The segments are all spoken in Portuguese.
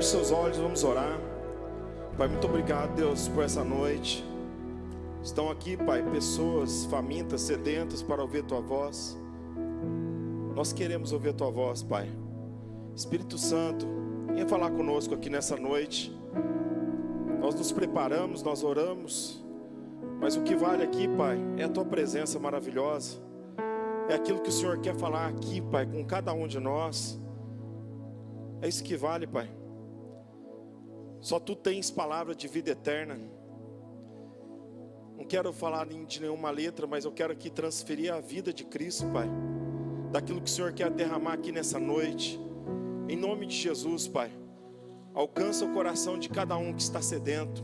Feche seus olhos, vamos orar. Pai, muito obrigado, Deus, por essa noite. Estão aqui, Pai, pessoas famintas, sedentas para ouvir Tua voz. Nós queremos ouvir Tua voz, Pai. Espírito Santo, venha falar conosco aqui nessa noite. Nós nos preparamos, nós oramos, mas o que vale aqui, Pai, é a Tua presença maravilhosa. É aquilo que o Senhor quer falar aqui, Pai, com cada um de nós. É isso que vale, Pai. Só Tu tens palavra de vida eterna. Não quero falar de nenhuma letra, mas eu quero aqui transferir a vida de Cristo, Pai, daquilo que o Senhor quer derramar aqui nessa noite. Em nome de Jesus, Pai, alcança o coração de cada um que está sedento.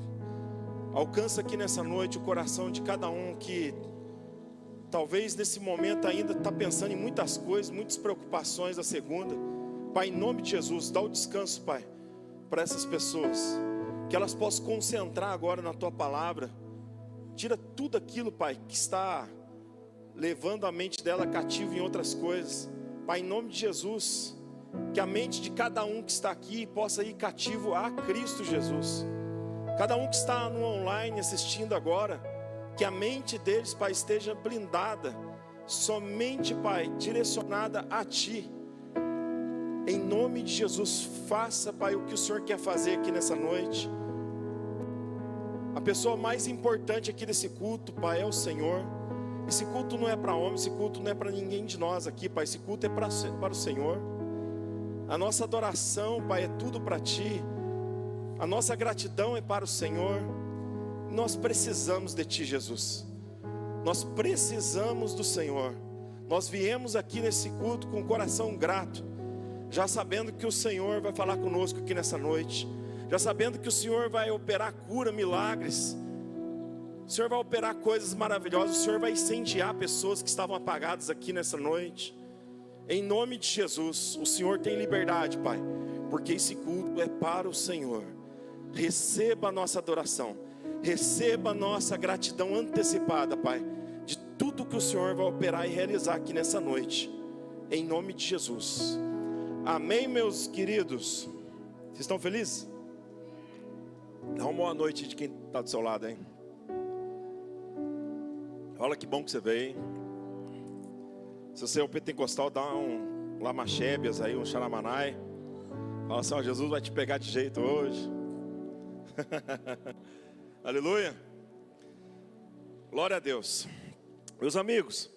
Alcança aqui nessa noite o coração de cada um que talvez nesse momento ainda está pensando em muitas coisas, muitas preocupações da segunda. Pai, em nome de Jesus, dá o descanso, Pai, para essas pessoas, que elas possam concentrar agora na Tua palavra. Tira tudo aquilo, Pai, que está levando a mente dela cativo em outras coisas. Pai, em nome de Jesus, que a mente de cada um que está aqui possa ir cativo a Cristo Jesus. Cada um que está no online assistindo agora, que a mente deles, Pai, esteja blindada, somente, Pai, direcionada a Ti. Em nome de Jesus, faça, Pai, o que o Senhor quer fazer aqui nessa noite. A pessoa mais importante aqui desse culto, Pai, é o Senhor. Esse culto não é para homem, esse culto não é para ninguém de nós aqui, Pai. Esse culto é para o Senhor. A nossa adoração, Pai, é tudo para Ti. A nossa gratidão é para o Senhor. Nós precisamos de Ti, Jesus. Nós precisamos do Senhor. Nós viemos aqui nesse culto com o coração grato, já sabendo que o Senhor vai falar conosco aqui nessa noite, já sabendo que o Senhor vai operar cura, milagres. O Senhor vai operar coisas maravilhosas. O Senhor vai incendiar pessoas que estavam apagadas aqui nessa noite. Em nome de Jesus, o Senhor tem liberdade, Pai, porque esse culto é para o Senhor. Receba a nossa adoração, receba a nossa gratidão antecipada, Pai, de tudo que o Senhor vai operar e realizar aqui nessa noite, em nome de Jesus. Amém, meus queridos. Vocês estão felizes? Dá uma boa noite de quem está do seu lado, hein? Olha que bom que você veio, hein? Se você é um pentecostal, dá um lamachebias aí, um xaramanai. Fala assim, ó, Jesus vai te pegar de jeito hoje. Aleluia. Glória a Deus. Meus amigos,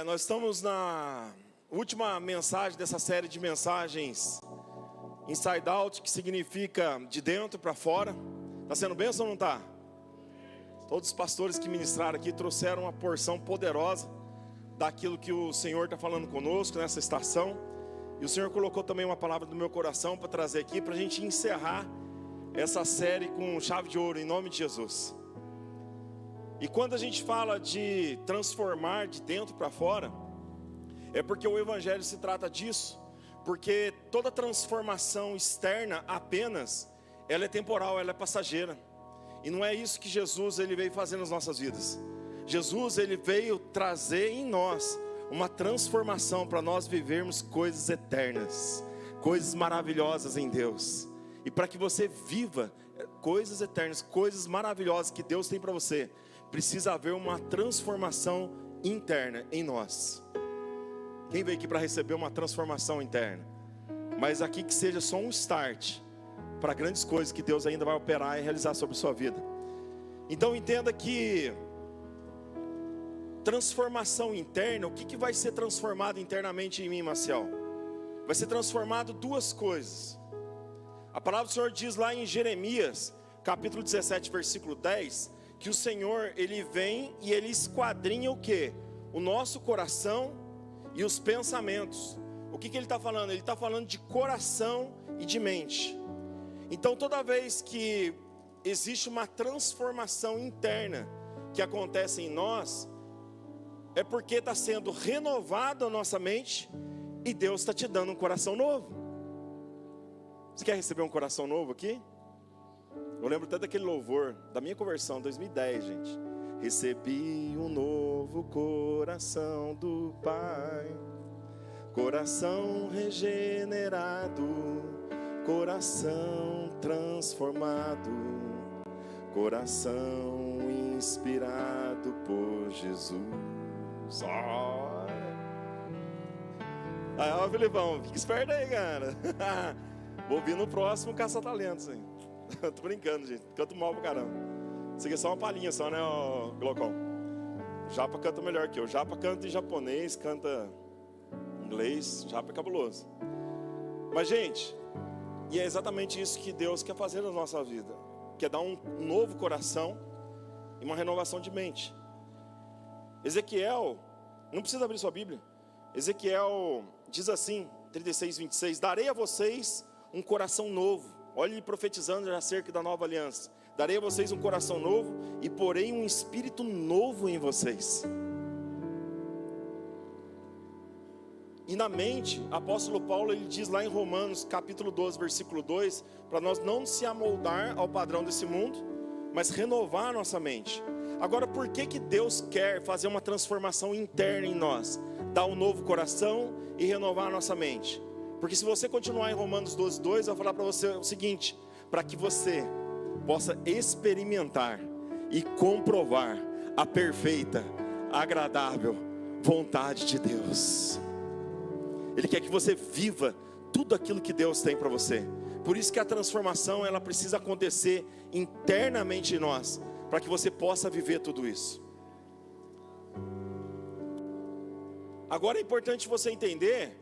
nós estamos na última mensagem dessa série de mensagens Inside Out, que significa de dentro para fora. Está sendo bênção ou não está? Todos os pastores que ministraram aqui trouxeram uma porção poderosa daquilo que o Senhor está falando conosco nessa estação. E o Senhor colocou também uma palavra no meu coração para trazer aqui, para a gente encerrar essa série com chave de ouro, em nome de Jesus. E quando a gente fala de transformar de dentro para fora, é porque o Evangelho se trata disso. Porque toda transformação externa apenas, ela é temporal, ela é passageira. E não é isso que Jesus ele veio fazer nas nossas vidas. Jesus ele veio trazer em nós uma transformação para nós vivermos coisas eternas, coisas maravilhosas em Deus. E para que você viva coisas eternas, coisas maravilhosas que Deus tem para você, precisa haver uma transformação interna em nós. Quem veio aqui para receber uma transformação interna? Mas aqui que seja só um start para grandes coisas que Deus ainda vai operar e realizar sobre a sua vida. Então entenda que transformação interna, o que vai ser transformado internamente em mim, Maciel? Vai ser transformado duas coisas. A palavra do Senhor diz lá em Jeremias, capítulo 17, versículo 10, que o Senhor, Ele vem e Ele esquadrinha o quê? O nosso coração e os pensamentos. O que Ele está falando? Ele está falando de coração e de mente. Então toda vez que existe uma transformação interna que acontece em nós, é porque está sendo renovada a nossa mente e Deus está te dando um coração novo. Você quer receber um coração novo aqui? Eu lembro até daquele louvor da minha conversão, 2010, gente. Recebi um novo coração do Pai, coração regenerado, coração transformado, coração inspirado por Jesus. Aí, ó, Filipão, fica esperto aí, cara. Vou vir no próximo Caça-Talentos, hein? Tô brincando, gente. Canto mal pra caramba. Isso aqui é só uma palhinha só, né, Glocão? Japa canta melhor que eu. Japa canta em japonês, canta em inglês. Japa é cabuloso. Mas, gente, e é exatamente isso que Deus quer fazer na nossa vida. Quer dar um novo coração e uma renovação de mente. Ezequiel, não precisa abrir sua Bíblia. Ezequiel diz assim, 36, 26: darei a vocês um coração novo. Olha ele profetizando acerca da nova aliança. Darei a vocês um coração novo e porei um espírito novo em vocês. E na mente, apóstolo Paulo, ele diz lá em Romanos capítulo 12, versículo 2, para nós não se amoldar ao padrão desse mundo, mas renovar a nossa mente. Agora, por que Deus quer fazer uma transformação interna em nós? Dar um novo coração e renovar a nossa mente. Porque se você continuar em Romanos 12, 2, vai falar para você o seguinte: para que você possa experimentar e comprovar a perfeita, agradável vontade de Deus. Ele quer que você viva tudo aquilo que Deus tem para você. Por isso que a transformação, ela precisa acontecer internamente em nós, para que você possa viver tudo isso. Agora é importante você entender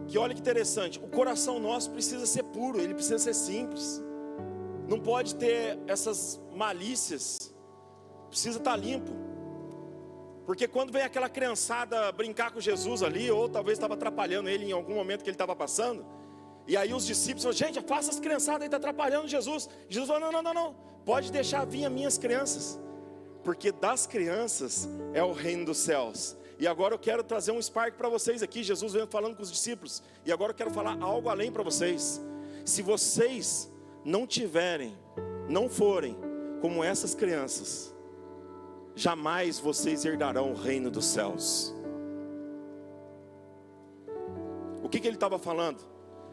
que, olha que interessante, o coração nosso precisa ser puro, ele precisa ser simples. Não pode ter essas malícias, precisa estar limpo. Porque quando vem aquela criançada brincar com Jesus ali, ou talvez estava atrapalhando ele em algum momento que ele estava passando, e aí os discípulos falaram: gente, afasta as criançadas aí, está atrapalhando Jesus. Jesus falou: não, pode deixar vir as minhas crianças, porque das crianças é o reino dos céus. E agora eu quero trazer um spark para vocês aqui. Jesus vem falando com os discípulos, e agora eu quero falar algo além para vocês. Se vocês não forem como essas crianças, jamais vocês herdarão o reino dos céus. O que ele estava falando?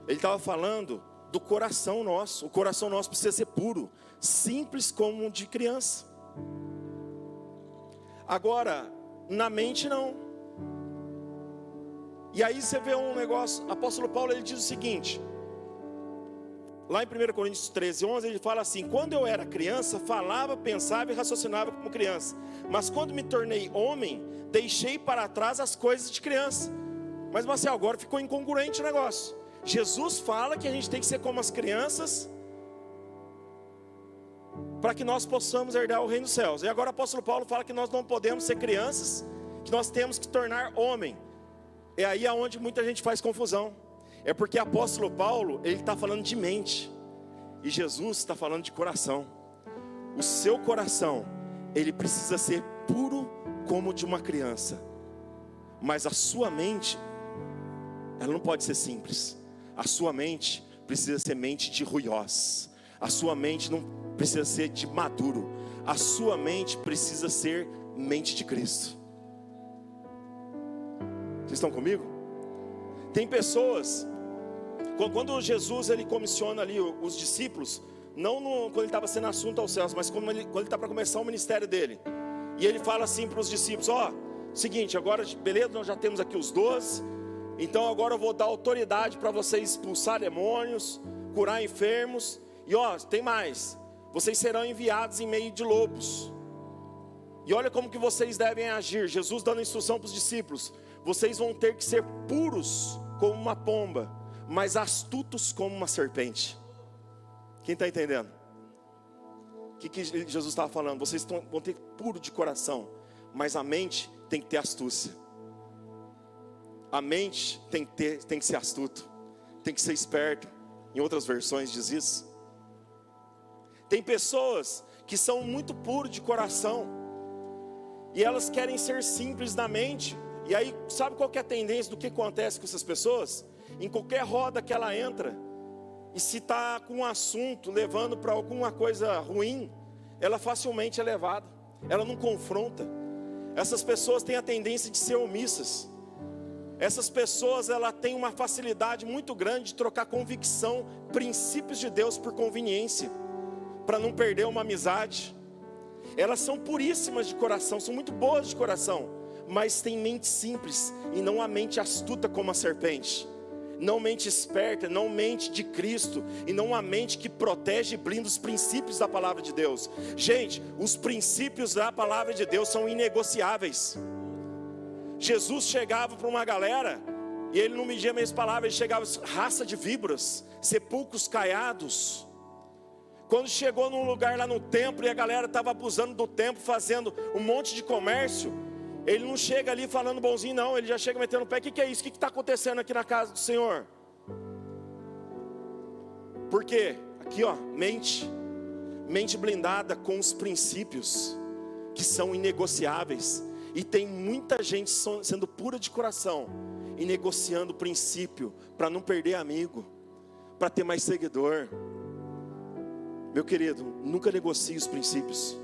Ele estava falando do coração nosso. O coração nosso precisa ser puro, simples como de criança. Agora, na mente não. E aí você vê um negócio. Apóstolo Paulo, ele diz o seguinte, lá em 1 Coríntios 13, 11, ele fala assim: quando eu era criança, falava, pensava e raciocinava como criança, mas quando me tornei homem, deixei para trás as coisas de criança. Mas Marcelo, agora ficou incongruente o negócio. Jesus fala que a gente tem que ser como as crianças, para que nós possamos herdar o reino dos céus. E agora o apóstolo Paulo fala que nós não podemos ser crianças, que nós temos que tornar homem. É aí aonde muita gente faz confusão. É porque o apóstolo Paulo, ele está falando de mente, e Jesus está falando de coração. O seu coração, ele precisa ser puro como de uma criança. Mas a sua mente, ela não pode ser simples. A sua mente precisa ser mente de ruiós. A sua mente não precisa ser de maduro. A sua mente precisa ser mente de Cristo. Vocês estão comigo? Tem pessoas, quando Jesus ele comissiona ali os discípulos, não quando ele estava sendo assunto aos céus, mas quando ele está para começar o ministério dele, e ele fala assim para os discípulos: seguinte, agora beleza, nós já temos aqui os 12, então agora eu vou dar autoridade para vocês expulsar demônios, curar enfermos, e tem mais, vocês serão enviados em meio de lobos, e olha como que vocês devem agir. Jesus dando instrução para os discípulos: vocês vão ter que ser puros como uma pomba, mas astutos como uma serpente. Quem está entendendo? O que Jesus estava falando? Vocês vão ter puro de coração, mas a mente tem que ter astúcia. A mente tem que ser astuto, tem que ser esperto. Em outras versões diz isso. Tem pessoas que são muito puras de coração, e elas querem ser simples na mente. E aí, sabe qual que é a tendência do que acontece com essas pessoas? Em qualquer roda que ela entra, e se está com um assunto levando para alguma coisa ruim, ela facilmente é levada, ela não confronta. Essas pessoas têm a tendência de ser omissas. Essas pessoas, ela tem uma facilidade muito grande de trocar convicção, princípios de Deus por conveniência, para não perder uma amizade. Elas são puríssimas de coração, são muito boas de coração, mas têm mente simples e não a mente astuta como a serpente. Não mente esperta, não mente de Cristo, e não a mente que protege e blinda os princípios da palavra de Deus. Gente, os princípios da palavra de Deus são inegociáveis. Jesus chegava para uma galera, e ele não media meias palavras, ele chegava, raça de víboras, sepulcros caiados. Quando chegou num lugar lá no templo, e a galera estava abusando do templo, fazendo um monte de comércio, ele não chega ali falando bonzinho não, ele já chega metendo o pé. O que é isso? O que está acontecendo aqui na casa do Senhor? Por quê? Aqui ó, mente blindada com os princípios que são inegociáveis. E tem muita gente sendo pura de coração e negociando o princípio para não perder amigo, para ter mais seguidor. Meu querido, nunca negocie os princípios,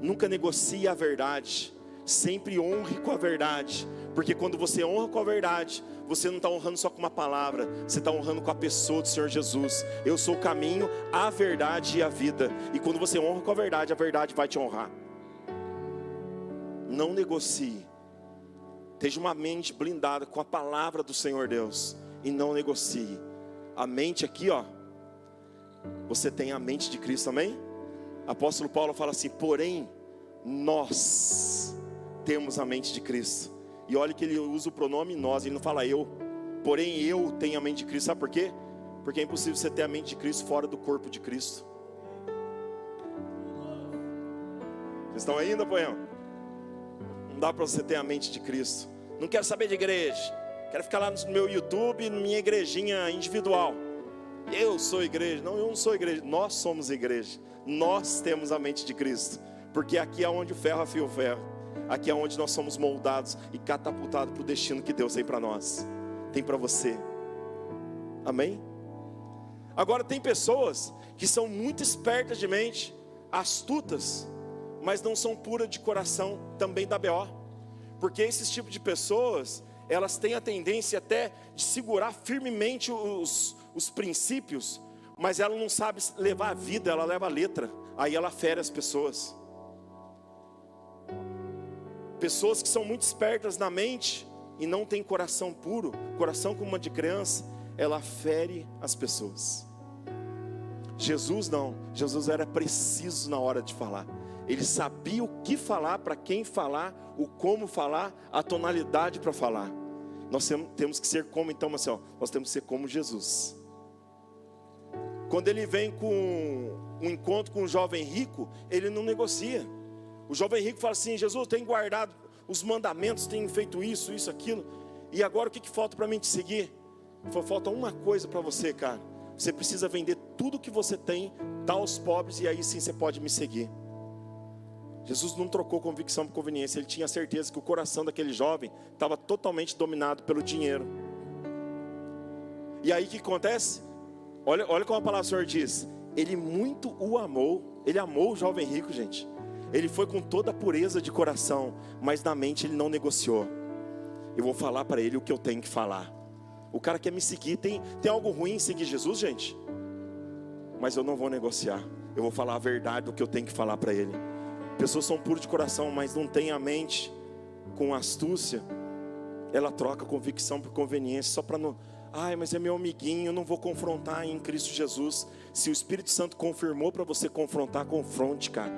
nunca negocie a verdade. Sempre honre com a verdade, porque quando você honra com a verdade, você não está honrando só com uma palavra, você está honrando com a pessoa do Senhor Jesus. Eu sou o caminho, a verdade e a vida. E quando você honra com a verdade vai te honrar. Não negocie. Tenha uma mente blindada com a palavra do Senhor Deus, e não negocie. A mente aqui ó, você tem a mente de Cristo, amém? Apóstolo Paulo fala assim: porém nós temos a mente de Cristo. E olha que ele usa o pronome nós, ele não fala eu. Porém eu tenho a mente de Cristo. Sabe por quê? Porque é impossível você ter a mente de Cristo fora do corpo de Cristo. Vocês estão ainda, poema? Não dá para você ter a mente de Cristo. Não quero saber de igreja, quero ficar lá no meu YouTube, na minha igrejinha individual. Eu sou igreja. Não, eu não sou igreja, nós somos igreja. Nós temos a mente de Cristo, porque aqui é onde o ferro afia o ferro. Aqui é onde nós somos moldados e catapultados para o destino que Deus tem para nós, tem para você. Amém? Agora tem pessoas que são muito espertas de mente, astutas, mas não são puras de coração, também da BO. Porque esses tipos de pessoas, elas têm a tendência até de segurar firmemente os princípios, mas ela não sabe levar a vida, ela leva a letra, aí ela fere as pessoas. Pessoas que são muito espertas na mente e não têm coração puro, coração como uma de criança, ela fere as pessoas. Jesus não, Jesus era preciso na hora de falar. Ele sabia o que falar, para quem falar, o como falar, a tonalidade para falar. Nós temos que ser como, então assim, ó, nós temos que ser como Jesus. Quando ele vem com um encontro com um jovem rico, ele não negocia. O jovem rico fala assim: Jesus, eu tenho guardado os mandamentos, tenho feito isso, aquilo, e agora o que falta para mim te seguir? Falta uma coisa para você, cara. Você precisa vender tudo que você tem, dar aos pobres, e aí sim você pode me seguir. Jesus não trocou convicção por conveniência. Ele tinha certeza que o coração daquele jovem estava totalmente dominado pelo dinheiro. E aí o que acontece? Olha como a palavra do Senhor diz: ele muito o amou. Ele amou o jovem rico, gente. Ele foi com toda a pureza de coração, mas na mente ele não negociou. Eu vou falar para ele o que eu tenho que falar. O cara quer me seguir. Tem algo ruim em seguir Jesus, gente? Mas eu não vou negociar. Eu vou falar a verdade do que eu tenho que falar para ele. Pessoas são puras de coração, mas não tem a mente com astúcia. Ela troca convicção por conveniência, só para não... Ai, mas é meu amiguinho, eu não vou confrontar em Cristo Jesus. Se o Espírito Santo confirmou para você confrontar, confronte, cara.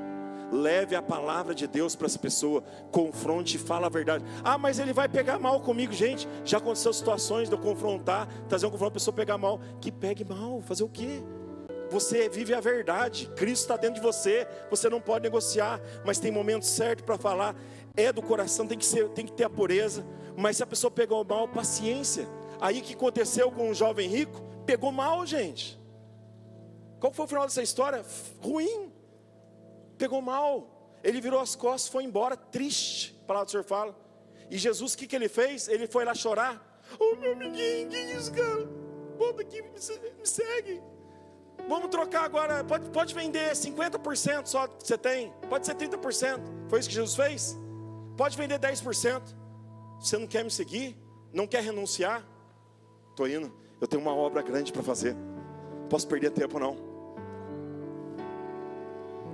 Leve a palavra de Deus para essa pessoa, confronte e fala a verdade. Ah, mas ele vai pegar mal comigo. Gente, já aconteceu situações de eu confrontar, trazer um confronto, a pessoa pegar mal. Que pegue mal, fazer o quê? Você vive a verdade, Cristo está dentro de você, você não pode negociar, mas tem momento certo para falar, é do coração, tem que ter a pureza. Mas se a pessoa pegou mal, paciência. Aí o que aconteceu com um jovem rico? Pegou mal, gente. Qual foi o final dessa história? Ruim. Pegou mal. Ele virou as costas, foi embora, triste. A palavra do Senhor fala. E Jesus, o que ele fez? Ele foi lá chorar. Ô meu amiguinho, que isso, cara? Volta aqui, me segue. Vamos trocar agora, pode vender 50% só que você tem. Pode ser 30%. Foi isso que Jesus fez? Pode vender 10%. Você não quer me seguir? Não quer renunciar? Estou indo, eu tenho uma obra grande para fazer. Posso perder tempo não.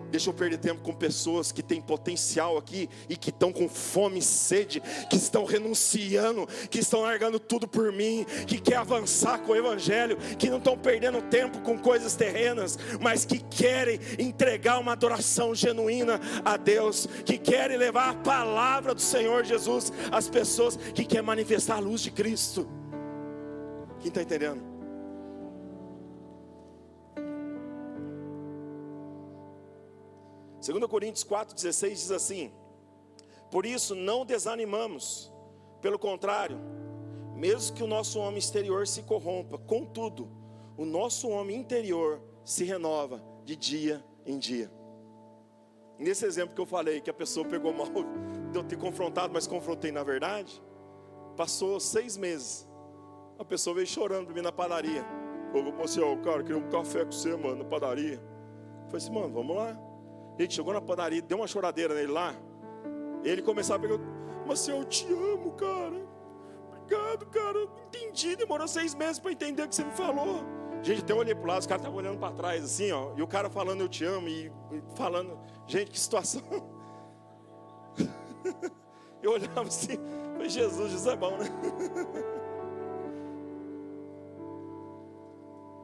Deixa eu perder tempo com pessoas que têm potencial aqui e que estão com fome e sede, que estão renunciando, que estão largando tudo por mim, que quer avançar com o evangelho, que não estão perdendo tempo com coisas terrenas, mas que querem entregar uma adoração genuína a Deus, que querem levar a palavra do Senhor Jesus às pessoas, que querem manifestar a luz de Cristo. Quem está entendendo? 2 Coríntios 4,16 diz assim: por isso não desanimamos, pelo contrário, mesmo que o nosso homem exterior se corrompa, contudo, o nosso homem interior se renova de dia em dia. Nesse exemplo que eu falei, que a pessoa pegou mal de eu ter confrontado, mas confrontei na verdade, passou 6 meses, a pessoa veio chorando para mim na padaria. Ô, Marcelo, cara, queria um café com você, mano, na padaria. Eu falei assim, mano, vamos lá. Gente, chegou na padaria, deu uma choradeira nele lá. Ele começou a pegar, Marcelo, eu te amo, cara. Obrigado, cara, entendi, demorou 6 meses para entender o que você me falou. Gente, até eu olhei para o lado, os caras estavam olhando para trás assim, ó. E o cara falando eu te amo e falando, gente, que situação. Eu olhava assim, falei, Jesus é bom, né?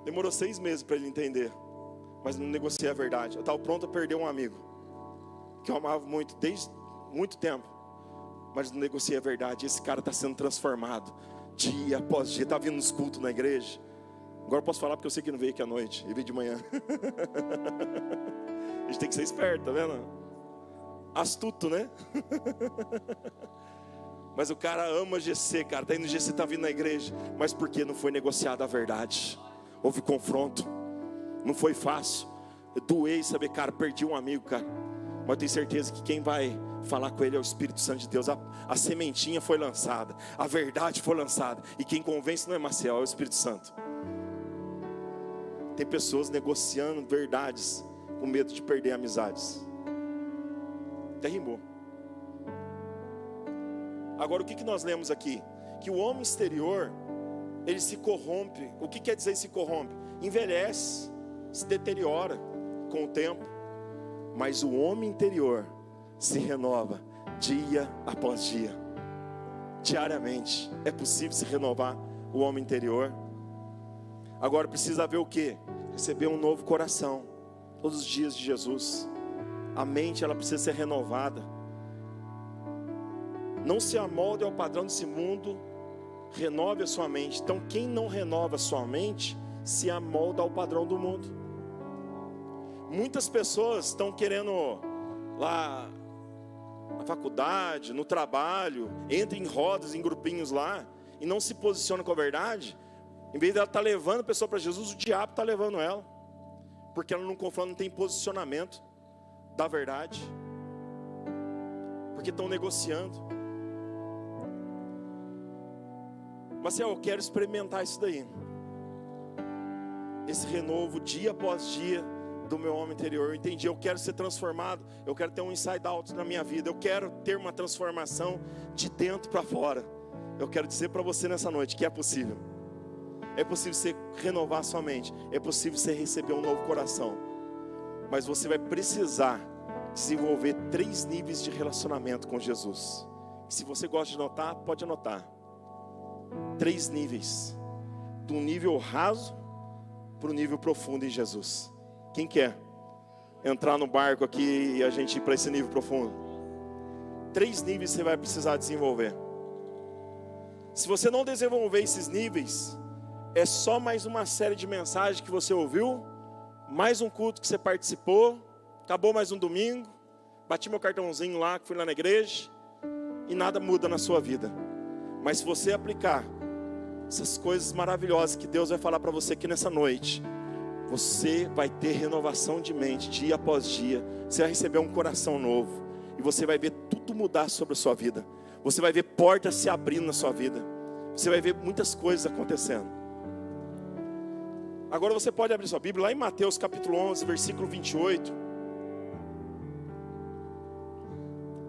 Demorou 6 meses para ele entender, mas não negociei a verdade. Eu estava pronto a perder um amigo que eu amava muito, desde muito tempo, mas não negociei a verdade. Esse cara está sendo transformado dia após dia, está vindo nos cultos na igreja. Agora eu posso falar porque eu sei que não veio aqui à noite, ele veio de manhã. A gente tem que ser esperto, tá vendo? Astuto, né? Mas o cara ama GC, cara, está indo no GC, está vindo na igreja, mas por que não foi negociada a verdade? Houve confronto, não foi fácil. Eu doei saber, cara, perdi um amigo, cara, mas eu tenho certeza que quem vai falar com ele é o Espírito Santo de Deus. A sementinha foi lançada, a verdade foi lançada, e quem convence não é Maciel, é o Espírito Santo. Tem pessoas negociando verdades com medo de perder amizades. Até rimou. Agora o que nós lemos aqui? Que o homem exterior, ele se corrompe. O que quer dizer se corrompe? Envelhece, se deteriora com o tempo. Mas o homem interior se renova dia após dia, diariamente. É possível se renovar o homem interior. Agora precisa haver o quê? Receber um novo coração todos os dias de Jesus. A mente, ela precisa ser renovada. Não se amolde ao padrão desse mundo, renove a sua mente. Então quem não renova a sua mente, se amolda ao padrão do mundo. Muitas pessoas estão querendo lá na faculdade, no trabalho, entram em rodas, em grupinhos lá, e não se posicionam com a verdade. Em vez de ela estar levando a pessoa para Jesus, o diabo está levando ela, porque ela não confronta, não tem posicionamento da verdade, porque estão negociando. Mas eu quero experimentar isso daí, esse renovo dia após dia do meu homem interior. Eu entendi, eu quero ser transformado, eu quero ter um inside out na minha vida, eu quero ter uma transformação de dentro para fora. Eu quero dizer para você nessa noite que é possível. É possível você renovar a sua mente, é possível você receber um novo coração, mas você vai precisar desenvolver 3 níveis de relacionamento com Jesus. Se você gosta de anotar, pode anotar. 3 níveis, do nível raso para o nível profundo em Jesus. Quem quer entrar no barco aqui e a gente ir para esse nível profundo? 3 níveis você vai precisar desenvolver. Se você não desenvolver esses níveis, é só mais uma série de mensagens que você ouviu, mais um culto que você participou, acabou mais um domingo, bati meu cartãozinho lá, que fui lá na igreja, e nada muda na sua vida. Mas se você aplicar essas coisas maravilhosas que Deus vai falar para você aqui nessa noite, você vai ter renovação de mente dia após dia. Você vai receber um coração novo, e você vai ver tudo mudar sobre a sua vida. Você vai ver portas se abrindo na sua vida. Você vai ver muitas coisas acontecendo. Agora você pode abrir sua Bíblia lá em Mateus capítulo 11, versículo 28.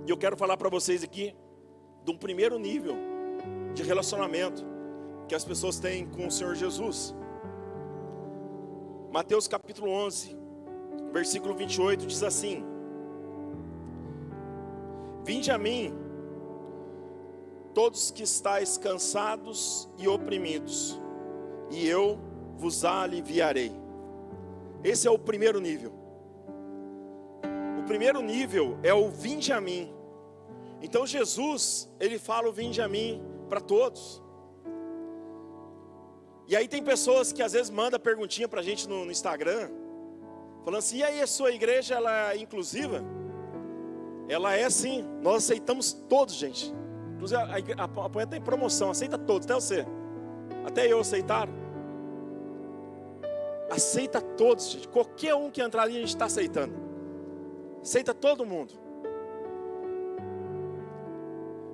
E eu quero falar para vocês aqui de um primeiro nível de relacionamento que as pessoas têm com o Senhor Jesus. Mateus capítulo 11, versículo 28 diz assim: vinde a mim, todos que estáis cansados e oprimidos, e eu vos aliviarei. Esse é o primeiro nível. O primeiro nível é o vinde a mim. Então Jesus, ele fala o vinde a mim para todos. E aí tem pessoas que às vezes mandam perguntinha para a gente no Instagram, falando assim: e aí, a sua igreja, ela é inclusiva? Ela é sim, nós aceitamos todos, gente. Inclusive a Apoia está em promoção, aceita todos, até você. Até eu aceitaram. Aceita todos, gente. Qualquer um que entrar ali a gente está aceitando. Aceita todo mundo.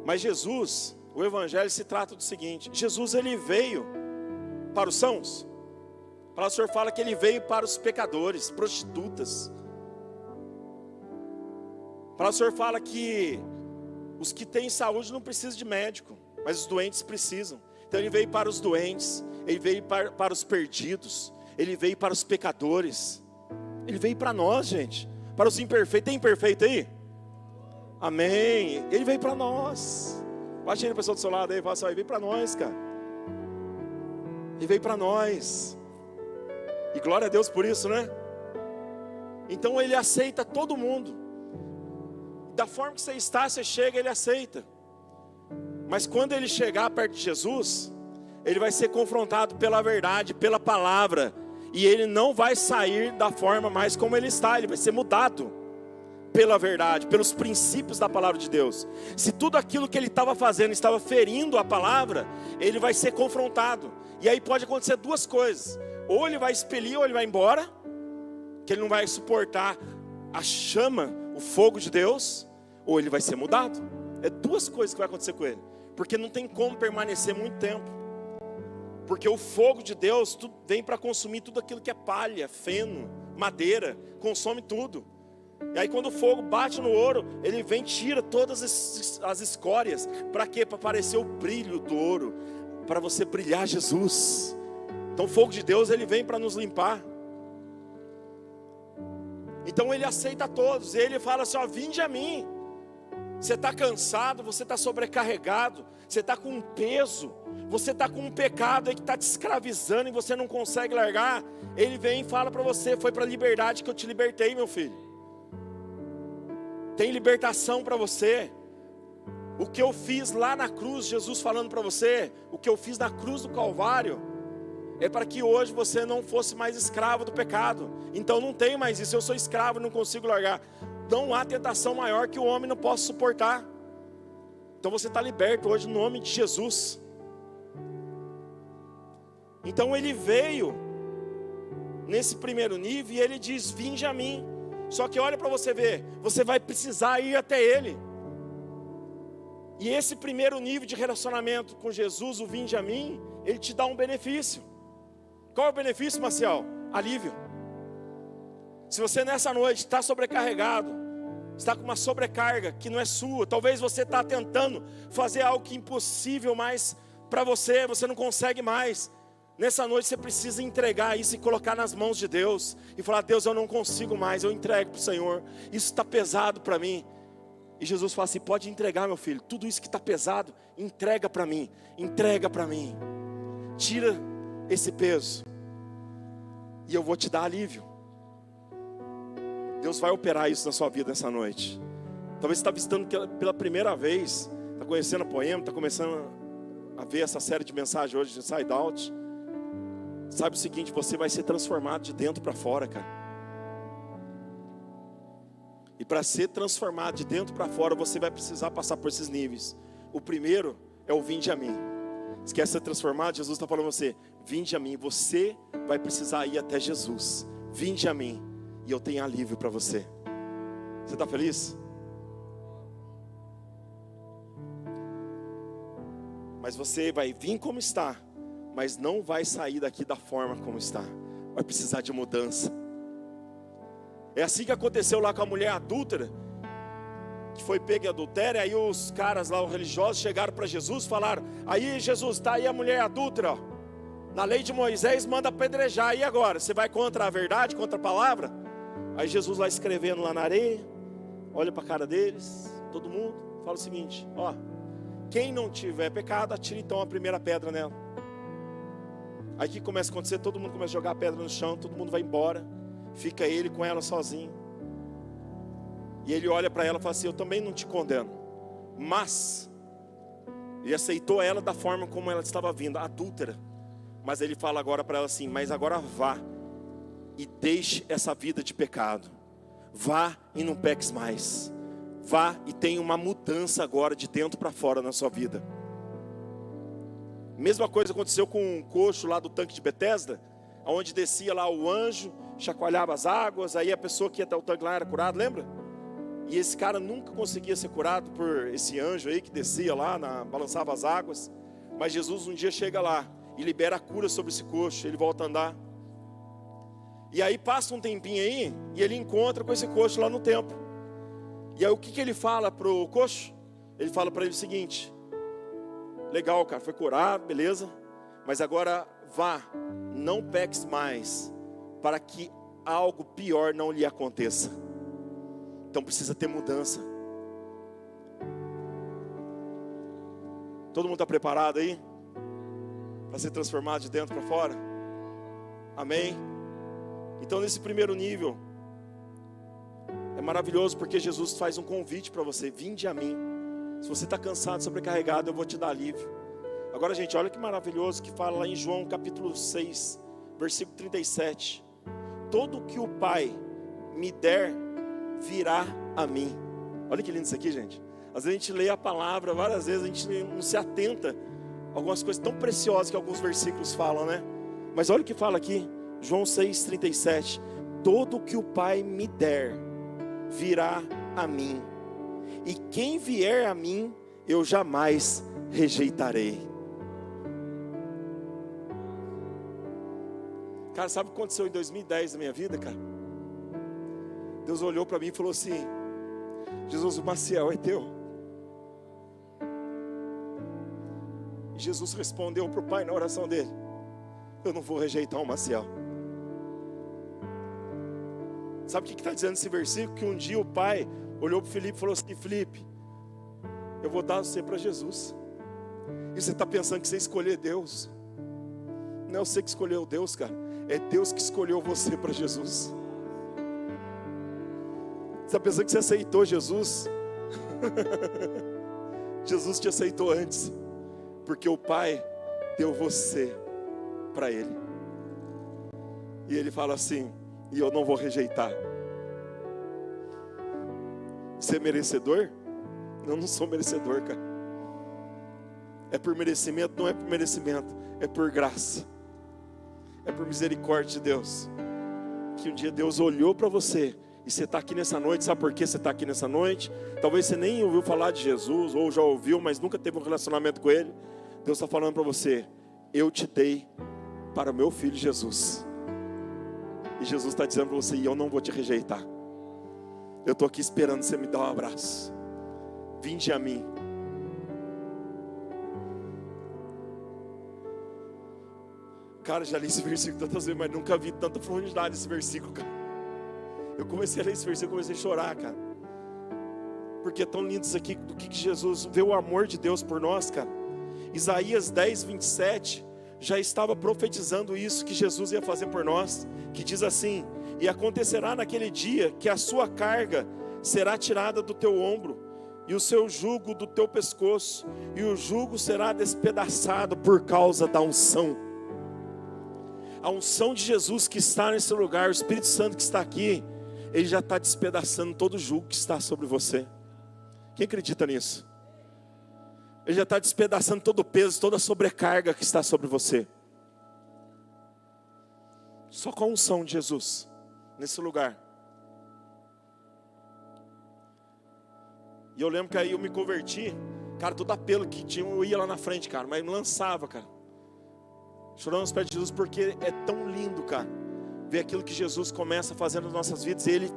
Mas Jesus, o evangelho se trata do seguinte: Jesus, ele veio para os sãos. A palavra do Senhor fala que ele veio para os pecadores, prostitutas. A palavra do Senhor fala que os que têm saúde não precisam de médico, mas os doentes precisam. Então ele veio para os doentes, ele veio para os perdidos, ele veio para os pecadores. Ele veio para nós, gente. Para os imperfeitos. Tem imperfeito aí? Amém. Ele veio para nós. Bate aí na pessoa do seu lado aí e fala assim: ele veio para nós, cara. Ele veio para nós. E glória a Deus por isso, né? Então ele aceita todo mundo. Da forma que você está, você chega, ele aceita. Mas quando ele chegar perto de Jesus, ele vai ser confrontado pela verdade, pela palavra. E ele não vai sair da forma mais como ele está. Ele vai ser mudado pela verdade, pelos princípios da palavra de Deus. Se tudo aquilo que ele estava fazendo estava ferindo a palavra, ele vai ser confrontado. E aí pode acontecer duas coisas: ou ele vai expelir, ou ele vai embora, que ele não vai suportar a chama, o fogo de Deus, ou ele vai ser mudado. É duas coisas que vai acontecer com ele, porque não tem como permanecer muito tempo. Porque o fogo de Deus vem para consumir tudo aquilo que é palha, feno, madeira, consome tudo. E aí quando o fogo bate no ouro, ele vem e tira todas as escórias. Para quê? Para aparecer o brilho do ouro, para você brilhar Jesus. Então o fogo de Deus, ele vem para nos limpar. Então ele aceita todos, e ele fala assim: ó, vinde a mim. Você está cansado, você está sobrecarregado, você está com um peso, você está com um pecado aí que está te escravizando e você não consegue largar. Ele vem e fala para você: foi para a liberdade que eu te libertei, meu filho. Tem libertação para você. O que eu fiz lá na cruz, Jesus falando para você, o que eu fiz na cruz do Calvário, é para que hoje você não fosse mais escravo do pecado. Então não tem mais isso: eu sou escravo e não consigo largar. Não há tentação maior que o homem não possa suportar. Então você está liberto hoje no nome de Jesus. Então ele veio nesse primeiro nível e ele diz: vinde a mim. Só que olha para você ver, você vai precisar ir até ele. E esse primeiro nível de relacionamento com Jesus, o vinde a mim, ele te dá um benefício. Qual é o benefício, Maciel? Alívio. Se você nessa noite está sobrecarregado, está com uma sobrecarga que não é sua, talvez você está tentando fazer algo que é impossível mais para você, você não consegue mais. Nessa noite você precisa entregar isso e colocar nas mãos de Deus e falar: Deus, eu não consigo mais, eu entrego para o Senhor, isso está pesado para mim. E Jesus fala assim: pode entregar, meu filho, tudo isso que está pesado, entrega para mim, tira esse peso e eu vou te dar alívio. Deus vai operar isso na sua vida nessa noite. Talvez você está visitando pela primeira vez, está conhecendo a Poema, está começando a ver essa série de mensagens hoje de Inside Out. Sabe o seguinte: você vai ser transformado de dentro para fora, cara. E para ser transformado de dentro para fora, você vai precisar passar por esses níveis. O primeiro é o vinde a mim. Se quer ser transformado, Jesus está falando a você: vinde a mim. Você vai precisar ir até Jesus. Vinde a mim e eu tenho alívio para você. Você está feliz? Mas você vai vir como está, mas não vai sair daqui da forma como está. Vai precisar de mudança. É assim que aconteceu lá com a mulher adúltera, que foi pego em adultério. Aí os caras lá, os religiosos, chegaram para Jesus, falaram: aí Jesus, está aí a mulher adúltera, ó. Na lei de Moisés manda apedrejar, e agora? Você vai contra a verdade, contra a palavra? Aí Jesus lá escrevendo lá na areia, olha para a cara deles, todo mundo, fala o seguinte: ó, quem não tiver pecado, atire então a primeira pedra nela. Aí o que começa a acontecer? Todo mundo começa a jogar a pedra no chão, todo mundo vai embora, fica ele com ela sozinho. E ele olha para ela e fala assim: eu também não te condeno, mas ele aceitou ela da forma como ela estava vindo, adúltera. Mas ele fala agora para ela assim: mas agora vá e deixe essa vida de pecado, vá e não peques mais, vá e tenha uma mudança agora de dentro para fora na sua vida. Mesma coisa aconteceu com um coxo lá do tanque de Betesda, onde descia lá o anjo, chacoalhava as águas, aí a pessoa que ia até o tanque lá era curada, lembra? E esse cara nunca conseguia ser curado por esse anjo aí que descia lá, balançava as águas. Mas Jesus um dia chega lá e libera a cura sobre esse coxo, ele volta a andar. E aí passa um tempinho aí, e ele encontra com esse coxo lá no templo. E aí o que ele fala pro coxo? Ele fala para ele o seguinte: legal, cara, foi curado, beleza, mas agora vá, não peques mais, para que algo pior não lhe aconteça. Então precisa ter mudança. Todo mundo está preparado aí? Para ser transformado de dentro para fora? Amém? Então nesse primeiro nível, é maravilhoso porque Jesus faz um convite para você: vinde a mim. Se você está cansado, sobrecarregado, eu vou te dar alívio. Agora, gente, olha que maravilhoso que fala lá em João capítulo 6, versículo 37. Todo que o Pai me der, virá a mim. Olha que lindo isso aqui, gente. Às vezes a gente lê a palavra, várias vezes a gente não se atenta a algumas coisas tão preciosas que alguns versículos falam, né? Mas olha o que fala aqui, João 6,37. Todo que o Pai me der, virá a mim. E quem vier a mim, eu jamais rejeitarei. Cara, sabe o que aconteceu em 2010 na minha vida, cara? Deus olhou para mim e falou assim: Jesus, o Maciel é teu. E Jesus respondeu para o Pai na oração dele: eu não vou rejeitar o Maciel. Sabe o que está dizendo esse versículo? Que um dia o Pai olhou para o Felipe e falou assim: Felipe, eu vou dar você para Jesus. E você está pensando que você escolheu Deus? Não é você que escolheu Deus, cara. É Deus que escolheu você para Jesus. Você está pensando que você aceitou Jesus? Jesus te aceitou antes, porque o Pai deu você para Ele. E Ele fala assim: e eu não vou rejeitar. Você é merecedor? Eu não sou merecedor, cara. É por merecimento? Não é por merecimento, é por graça, é por misericórdia de Deus. Que um dia Deus olhou para você, e você está aqui nessa noite. Sabe por que você está aqui nessa noite? Talvez você nem ouviu falar de Jesus, ou já ouviu, mas nunca teve um relacionamento com Ele. Deus está falando para você: eu te dei para o meu filho Jesus. E Jesus está dizendo para você: e eu não vou te rejeitar. Eu estou aqui esperando você me dar um abraço. Vinde a mim. Cara, já li esse versículo tantas vezes, mas nunca vi tanta profundidade nesse versículo, cara. Eu comecei a ler esse versículo, comecei a chorar, cara. Porque é tão lindo isso aqui, do que Jesus vê o amor de Deus por nós, cara. Isaías 10, 27 já estava profetizando isso que Jesus ia fazer por nós, que diz assim: e acontecerá naquele dia que a sua carga será tirada do teu ombro, e o seu jugo do teu pescoço, e o jugo será despedaçado por causa da unção. A unção de Jesus que está nesse lugar, o Espírito Santo que está aqui, Ele já está despedaçando todo o jugo que está sobre você. Quem acredita nisso? Ele já está despedaçando todo o peso, toda a sobrecarga que está sobre você. Só com a unção de Jesus, nesse lugar. E eu lembro que aí eu me converti, cara, todo apelo que tinha, eu ia lá na frente, cara, mas me lançava, cara, chorando aos pés de Jesus, porque é tão lindo, cara, ver aquilo que Jesus começa fazendo nas nossas vidas, e Ele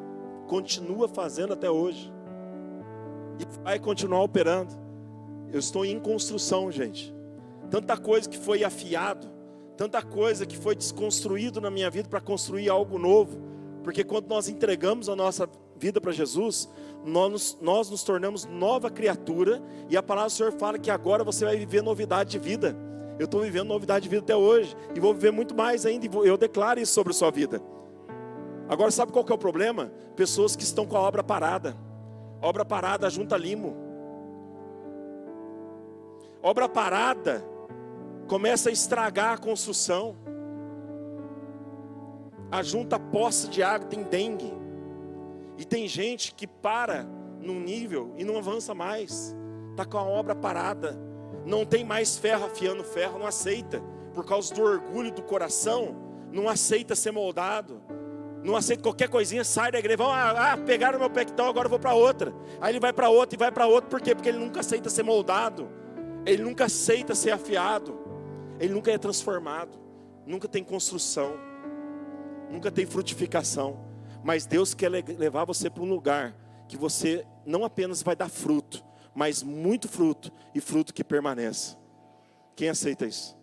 continua fazendo até hoje. e vai continuar operando. Eu estou em construção, gente. Tanta coisa que foi afiado, tanta coisa que foi desconstruído na minha vida para construir algo novo. Porque quando nós entregamos a nossa vida para Jesus, nós nos tornamos nova criatura. E a palavra do Senhor fala que agora você vai viver novidade de vida. Eu estou vivendo novidade de vida até hoje, e vou viver muito mais ainda, e eu declaro isso sobre a sua vida. Agora sabe qual que é o problema? Pessoas que estão com a obra parada. Obra parada junta limo. Obra parada começa a estragar a construção. Ajunta poça de água, tem dengue. E tem gente que para num nível e não avança mais. Está com a obra parada. Não tem mais ferro afiando ferro, não aceita. Por causa do orgulho do coração, não aceita ser moldado. Não aceita qualquer coisinha, sai da igreja. Pegaram meu pectol, agora eu vou para outra. Aí ele vai para outra e vai para outra. Por quê? Porque ele nunca aceita ser moldado. Ele nunca aceita ser afiado. Ele nunca é transformado. Nunca tem construção. Nunca tem frutificação. Mas Deus quer levar você para um lugar que você não apenas vai dar fruto, mas muito fruto, e fruto que permanece. Quem aceita isso?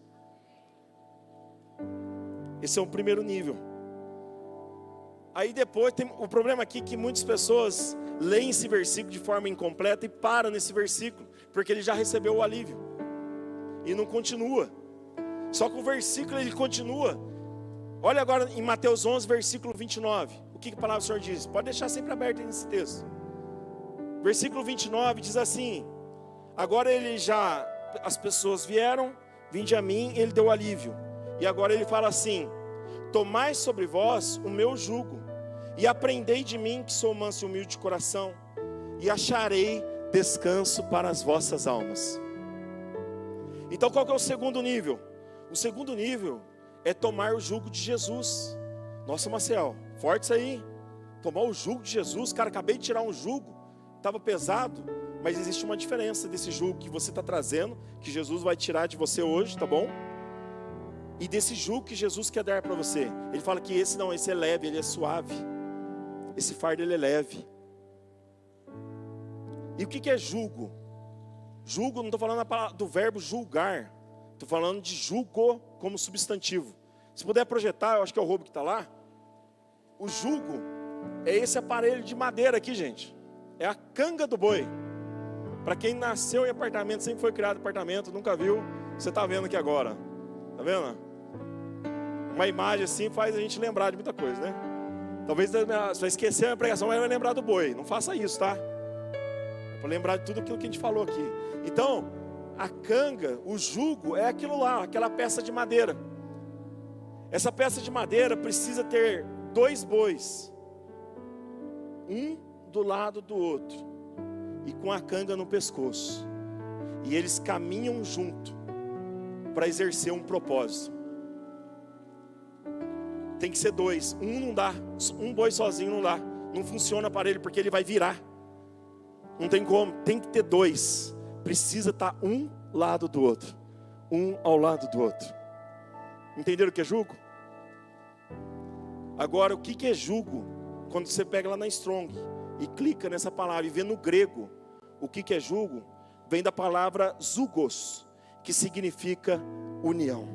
Esse é o primeiro nível. Aí depois tem o problema aqui, que muitas pessoas leem esse versículo de forma incompleta e param nesse versículo, porque ele já recebeu o alívio e não continua. Só que o versículo ele continua. Olha agora em Mateus 11, versículo 29. O que a palavra do Senhor diz? Pode deixar sempre aberto aí nesse texto. Versículo 29 diz assim: agora as pessoas vieram, vinde a mim, ele deu alívio. E agora ele fala assim: tomai sobre vós o meu jugo, e aprendei de mim, que sou manso e humilde de coração, e acharei descanso para as vossas almas. Então qual que é o segundo nível? O segundo nível é tomar o jugo de Jesus. Nossa, Maciel, forte isso aí. Tomar o jugo de Jesus. Cara, acabei de tirar um jugo, estava pesado, mas existe uma diferença desse jugo que você está trazendo, que Jesus vai tirar de você hoje, tá bom? E desse jugo que Jesus quer dar para você. Ele fala que esse é leve, ele é suave. Esse fardo ele é leve. E o que é jugo? Jugo, não estou falando do verbo julgar, estou falando de jugo como substantivo. Se puder projetar, eu acho que é o roubo que está lá. O jugo é esse aparelho de madeira aqui, gente. É a canga do boi. Para quem nasceu em apartamento, sempre foi criado em apartamento, nunca viu, você está vendo aqui agora. Está vendo? Uma imagem assim faz a gente lembrar de muita coisa, né? Talvez você vai esquecer a minha pregação, mas vai lembrar do boi. Não faça isso, tá? É para lembrar de tudo aquilo que a gente falou aqui. Então, a canga, o jugo, é aquilo lá, aquela peça de madeira. Essa peça de madeira precisa ter 2 bois, um do lado do outro, e com a canga no pescoço, e eles caminham junto para exercer um propósito. Tem que ser 2, um não dá, um boi sozinho não dá, não funciona para ele, porque ele vai virar, não tem como, tem que ter 2, precisa estar um lado do outro, um ao lado do outro. Entenderam o que é jugo? Agora, o que é jugo? Quando você pega lá na Strong e clica nessa palavra e vê no grego o que é jugo, vem da palavra zugos, que significa união.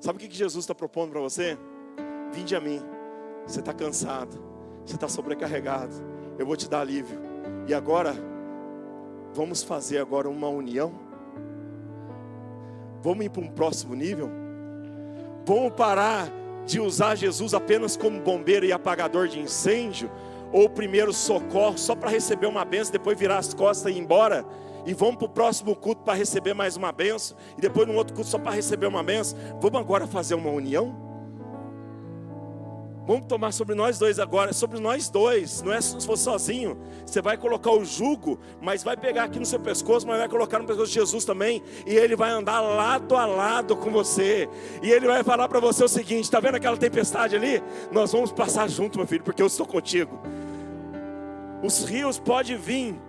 Sabe o que Jesus está propondo para você? Vinde a mim. Você está cansado, você está sobrecarregado, eu vou te dar alívio. E agora, vamos fazer agora uma união? Vamos ir para um próximo nível? Vamos parar de usar Jesus apenas como bombeiro e apagador de incêndio, ou primeiro socorro, só para receber uma bênção, depois virar as costas e ir embora, e vamos para o próximo culto para receber mais uma bênção, e depois no outro culto só para receber uma bênção. Vamos agora fazer uma união? Vamos tomar sobre nós dois agora, sobre nós dois, não é se for sozinho. Você vai colocar o jugo, mas vai pegar aqui no seu pescoço, mas vai colocar no pescoço de Jesus também, e ele vai andar lado a lado com você, e ele vai falar para você o seguinte: está vendo aquela tempestade ali? Nós vamos passar junto, meu filho, porque eu estou contigo. Os rios podem vir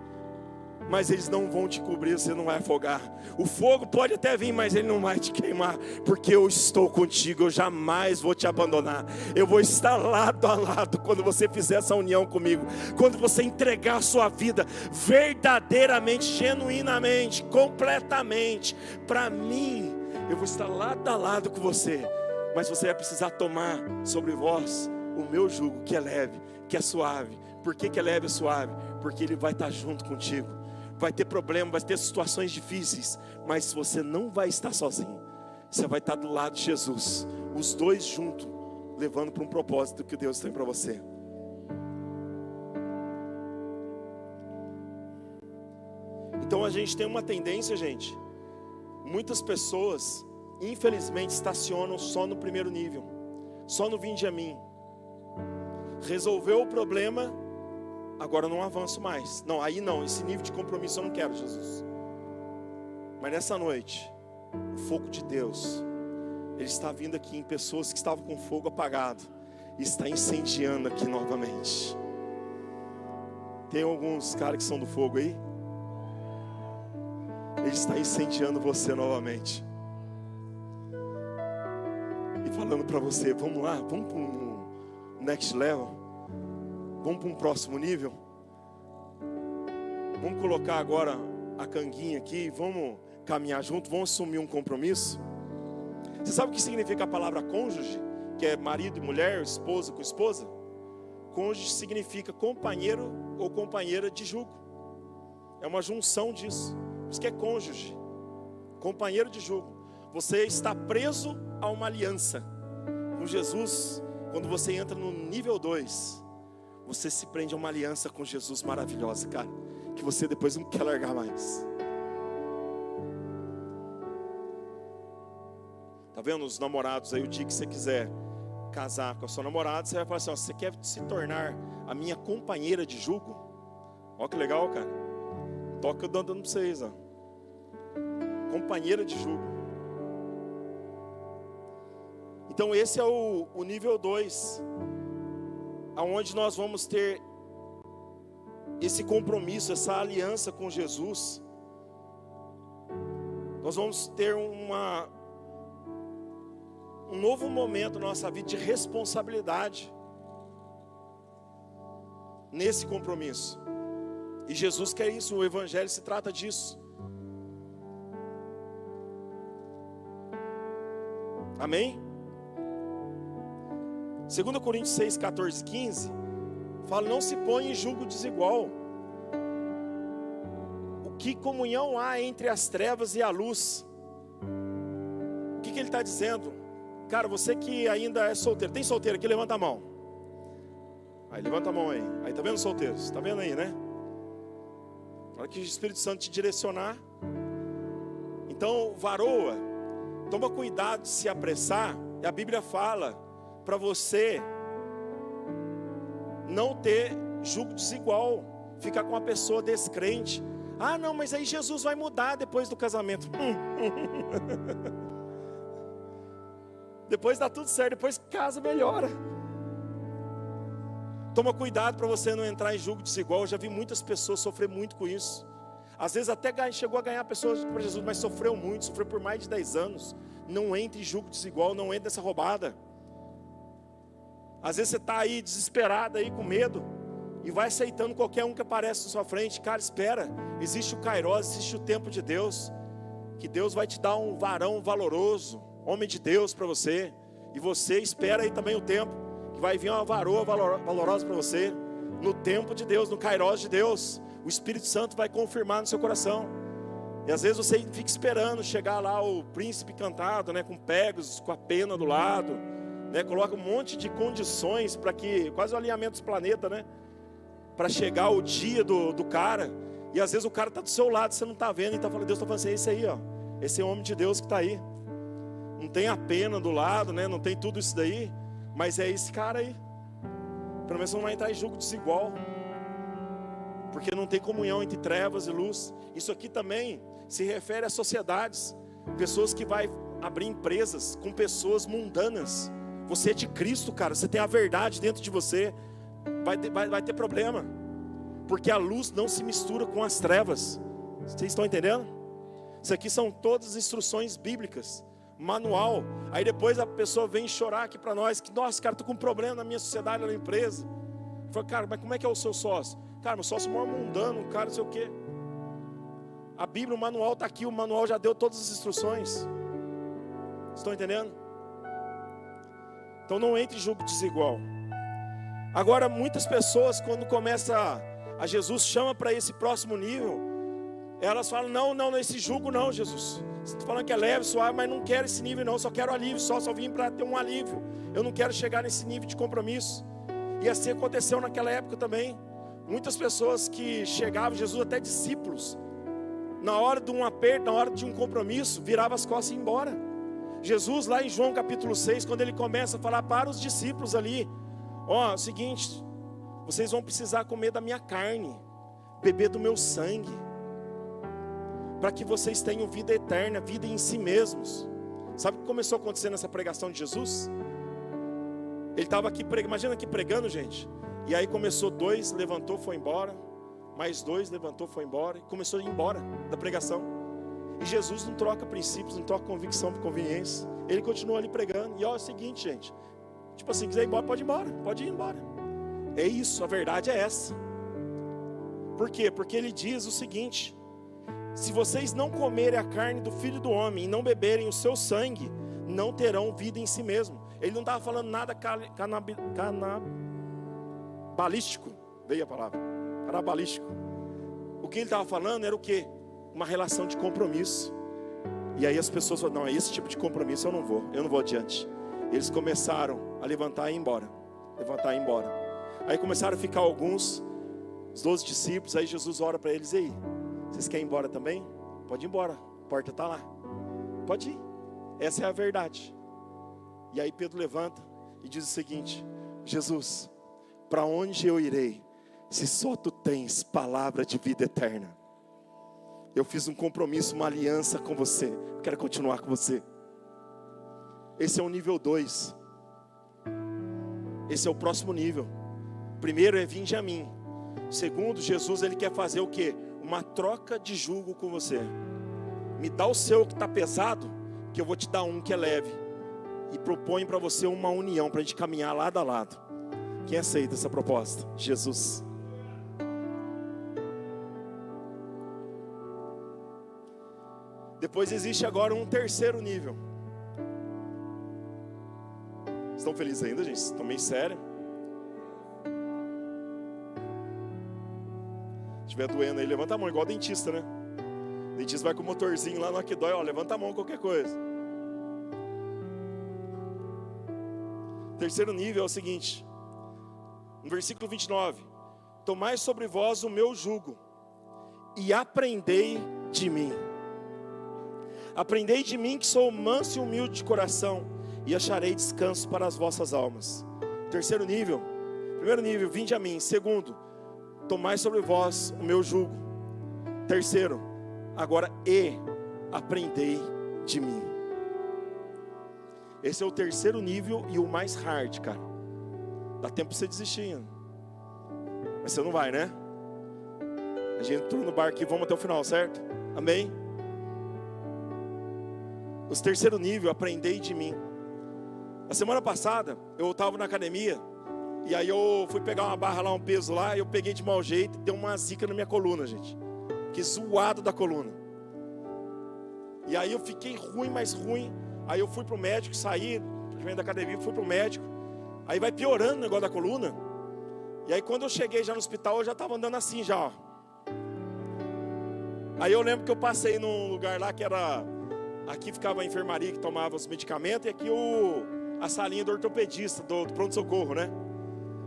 mas eles não vão te cobrir, você não vai afogar. O fogo pode até vir, mas ele não vai te queimar, porque eu estou contigo, eu jamais vou te abandonar. Eu vou estar lado a lado quando você fizer essa união comigo, quando você entregar a sua vida verdadeiramente, genuinamente, completamente para mim. Eu vou estar lado a lado com você, mas você vai precisar tomar sobre vós o meu jugo, que é leve, que é suave. Por que é leve e suave? Porque ele vai estar junto contigo. Vai ter problema, vai ter situações difíceis, mas você não vai estar sozinho. Você vai estar do lado de Jesus, os dois juntos, levando para um propósito que Deus tem para você. Então a gente tem uma tendência, gente. Muitas pessoas, infelizmente, estacionam só no primeiro nível, só no vinde a mim. Resolveu o problema, agora eu não avanço mais. Não, aí não, esse nível de compromisso eu não quero, Jesus. Mas nessa noite, o fogo de Deus, Ele está vindo aqui em pessoas que estavam com fogo apagado, e está incendiando aqui novamente. Tem alguns caras que são do fogo aí? Ele está incendiando você novamente. E falando para você, vamos lá, vamos para um next level. Vamos para um próximo nível. Vamos colocar agora a canguinha aqui. Vamos caminhar junto. Vamos assumir um compromisso. Você sabe o que significa a palavra cônjuge? Que é marido e mulher, esposa com esposa. Cônjuge significa companheiro ou companheira de jugo. É uma junção disso. Por isso que é cônjuge, companheiro de jugo. Você está preso a uma aliança com Jesus. Quando você entra no nível 2, você se prende a uma aliança com Jesus maravilhosa, cara, que você depois não quer largar mais. Tá vendo os namorados aí? O dia que você quiser casar com a sua namorada, você vai falar assim, ó, você quer se tornar a minha companheira de jugo? Ó que legal, cara. Toca eu dando para vocês, ó. Companheira de jugo. Então esse é o nível 2, aonde nós vamos ter esse compromisso, essa aliança com Jesus. Nós vamos ter um novo momento na nossa vida de responsabilidade nesse compromisso. E Jesus quer isso, o Evangelho se trata disso. Amém? 2 Coríntios 6, 14, 15 fala, não se põe em julgo desigual. O que comunhão há entre as trevas e a luz? O que ele está dizendo? Cara, você que ainda é solteiro, tem solteiro aqui? Levanta a mão. Aí, levanta a mão aí. Aí, tá vendo solteiros? Tá vendo aí, né? Na hora que o Espírito Santo te direcionar. Então, varoa, toma cuidado de se apressar. E a Bíblia fala para você não ter jugo desigual, ficar com uma pessoa descrente. Ah, não, mas aí Jesus vai mudar depois do casamento. Depois dá tudo certo, depois casa, melhora. Toma cuidado para você não entrar em jugo desigual. Eu já vi muitas pessoas sofrer muito com isso. Às vezes até chegou a ganhar pessoas para Jesus, mas sofreu muito, sofreu por mais de 10 anos. Não entre em jugo desigual, não entre nessa roubada. Às vezes você está aí desesperado, aí com medo, e vai aceitando qualquer um que aparece na sua frente. Cara, espera, existe o Kairos, existe o tempo de Deus, que Deus vai te dar um varão valoroso, homem de Deus para você, e você espera aí também o tempo, que vai vir uma varoa valorosa para você, no tempo de Deus, no Kairos de Deus. O Espírito Santo vai confirmar no seu coração. E às vezes você fica esperando chegar lá o príncipe cantado, né, com Pegasus, com a pena do lado, né, coloca um monte de condições para que, quase o alinhamento dos planetas, né, para chegar o dia do cara. E às vezes o cara está do seu lado, você não está vendo, e está falando, Deus está falando assim, esse aí, ó, esse é o homem de Deus que está aí. Não tem a pena do lado, né, não tem tudo isso daí, mas é esse cara aí. Pelo menos não vai entrar em julgo desigual, porque não tem comunhão entre trevas e luz. Isso aqui também se refere a sociedades, pessoas que vai abrir empresas com pessoas mundanas. Você é de Cristo, cara, você tem a verdade dentro de você, vai ter problema. porque a luz não se mistura com as trevas. Vocês estão entendendo? Isso aqui são todas instruções bíblicas, manual. Aí depois a pessoa vem chorar aqui para nós, que nossa, cara, estou com um problema na minha sociedade, na empresa. Eu falo, cara, mas como é que é o seu sócio? Cara, meu sócio é maior mundano, cara, não sei o quê. A Bíblia, o manual está aqui, o manual já deu todas as instruções. Estão entendendo? Então não entre em julgo desigual. Agora muitas pessoas, quando começa a Jesus chama para esse próximo nível, elas falam, não, esse julgo não, Jesus. Você está falando que é leve, suave, mas não quero esse nível não, só quero alívio, só vim para ter um alívio. Eu não quero chegar nesse nível de compromisso. E assim aconteceu naquela época também. Muitas pessoas que chegavam, Jesus, até discípulos, na hora de um aperto, na hora de um compromisso, virava as costas e ia embora. Jesus lá em João capítulo 6, quando ele começa a falar para os discípulos ali, ó, é o seguinte, vocês vão precisar comer da minha carne, beber do meu sangue, para que vocês tenham vida eterna, vida em si mesmos. Sabe o que começou a acontecer nessa pregação de Jesus? Ele estava aqui, imagina aqui pregando, gente, e aí começou 2, levantou, foi embora, mais 2, levantou, foi embora, e começou a ir embora da pregação. E Jesus não troca princípios, não troca convicção por conveniência. Ele continua ali pregando. E ó, é o seguinte, gente, tipo assim, quiser ir embora, pode ir embora, pode ir embora. É isso, a verdade é essa. Por quê? Porque ele diz o seguinte: se vocês não comerem a carne do Filho do Homem e não beberem o seu sangue, não terão vida em si mesmo. Ele não estava falando nada canabalístico, veio a palavra, canabalístico. O que ele estava falando era o quê? Uma relação de compromisso. E aí as pessoas falaram, não, esse tipo de compromisso eu não vou adiante. Eles começaram a levantar e ir embora. Levantar e ir embora. Aí começaram a ficar alguns, os 12 discípulos. Aí Jesus ora para eles, ei, vocês querem ir embora também? Pode ir embora, a porta está lá. Pode ir, essa é a verdade. E aí Pedro levanta e diz o seguinte: Jesus, para onde eu irei, se só tu tens palavra de vida eterna? Eu fiz um compromisso, uma aliança com você, quero continuar com você. Esse é o nível 2. Esse é o próximo nível. Primeiro é vinde a mim. Segundo, Jesus ele quer fazer o quê? Uma troca de jugo com você. Me dá o seu que está pesado, que eu vou te dar um que é leve. E proponho para você uma união, para a gente caminhar lado a lado. Quem aceita essa proposta? Jesus. Depois existe agora um terceiro nível. Estão felizes ainda, gente? Estão meio sérios? Se estiver doendo aí, levanta a mão, igual dentista, né? O dentista vai com o motorzinho lá no que dói, ó, levanta a mão, qualquer coisa. Terceiro nível é o seguinte, no versículo 29, tomai sobre vós o meu jugo, e aprendei de mim. Aprendei de mim que sou manso e humilde de coração, e acharei descanso para as vossas almas. Terceiro nível, primeiro nível, vinde a mim. Segundo, tomai sobre vós o meu jugo. Terceiro, agora aprendei de mim. Esse é o terceiro nível e o mais hard, cara. Dá tempo para você desistir ainda. Mas você não vai, né? A gente entrou no barco e vamos até o final, certo? Amém? O terceiro nível, aprendei de mim. A semana passada, eu estava na academia, e aí eu fui pegar uma barra lá, um peso lá, e eu peguei de mau jeito, e deu uma zica na minha coluna, gente. Que zoado da coluna. E aí eu fiquei ruim, mais ruim. Aí eu fui pro médico, saí da academia, fui pro médico. Aí vai piorando o negócio da coluna. E aí quando eu cheguei já no hospital, eu já estava andando assim já, ó. Aí eu lembro que eu passei num lugar lá que era... Aqui ficava a enfermaria que tomava os medicamentos, e aqui a salinha do ortopedista, do pronto-socorro, né?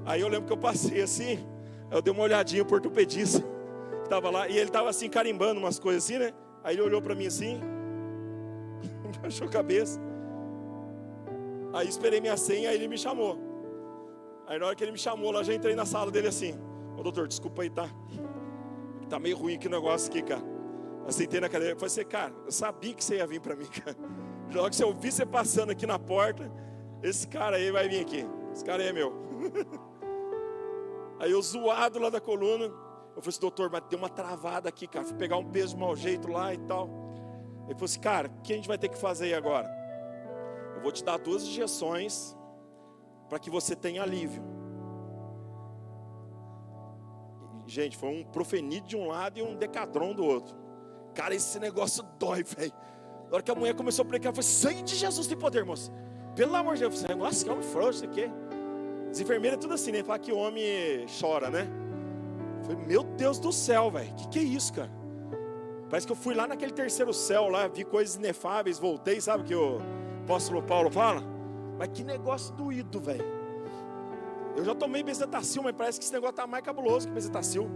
Aí eu lembro que eu passei assim, eu dei uma olhadinha pro ortopedista que estava lá, e ele estava assim carimbando umas coisas assim, né? Aí ele olhou para mim assim, baixou a cabeça. Aí esperei minha senha, aí ele me chamou. Aí na hora que ele me chamou, lá já entrei na sala dele assim: ô doutor, desculpa aí, tá meio ruim aqui o negócio aqui, cara. Aceitei na cadeira, eu falei assim, cara, eu sabia que você ia vir para mim, cara. Logo que eu vi você passando aqui na porta, esse cara aí vai vir aqui, esse cara aí é meu. Aí eu zoado lá da coluna, Eu falei assim, doutor, mas deu uma travada aqui, cara. Fui pegar um peso de mau jeito lá e tal. Ele falou assim, cara, o que a gente vai ter que fazer aí agora? Eu vou te dar 2 injeções para que você tenha alívio. Gente, foi um Profenid de um lado e um Decadron do outro. Cara, esse negócio dói, velho. Na hora que a mulher começou a pregar, eu falei, sangue de Jesus tem poder, moça. Pelo amor de Deus. Eu falei, nossa, que homem frouxo isso aqui. As enfermeiras tudo assim, né? Fala que homem chora, né? Eu falei, meu Deus do céu, velho. Que é isso, cara? Parece que eu fui lá naquele terceiro céu lá, vi coisas inefáveis, voltei, sabe o que o apóstolo Paulo fala? Mas que negócio doído, velho. Eu já tomei Bezetacil, mas parece que esse negócio tá mais cabuloso que Bezetacil.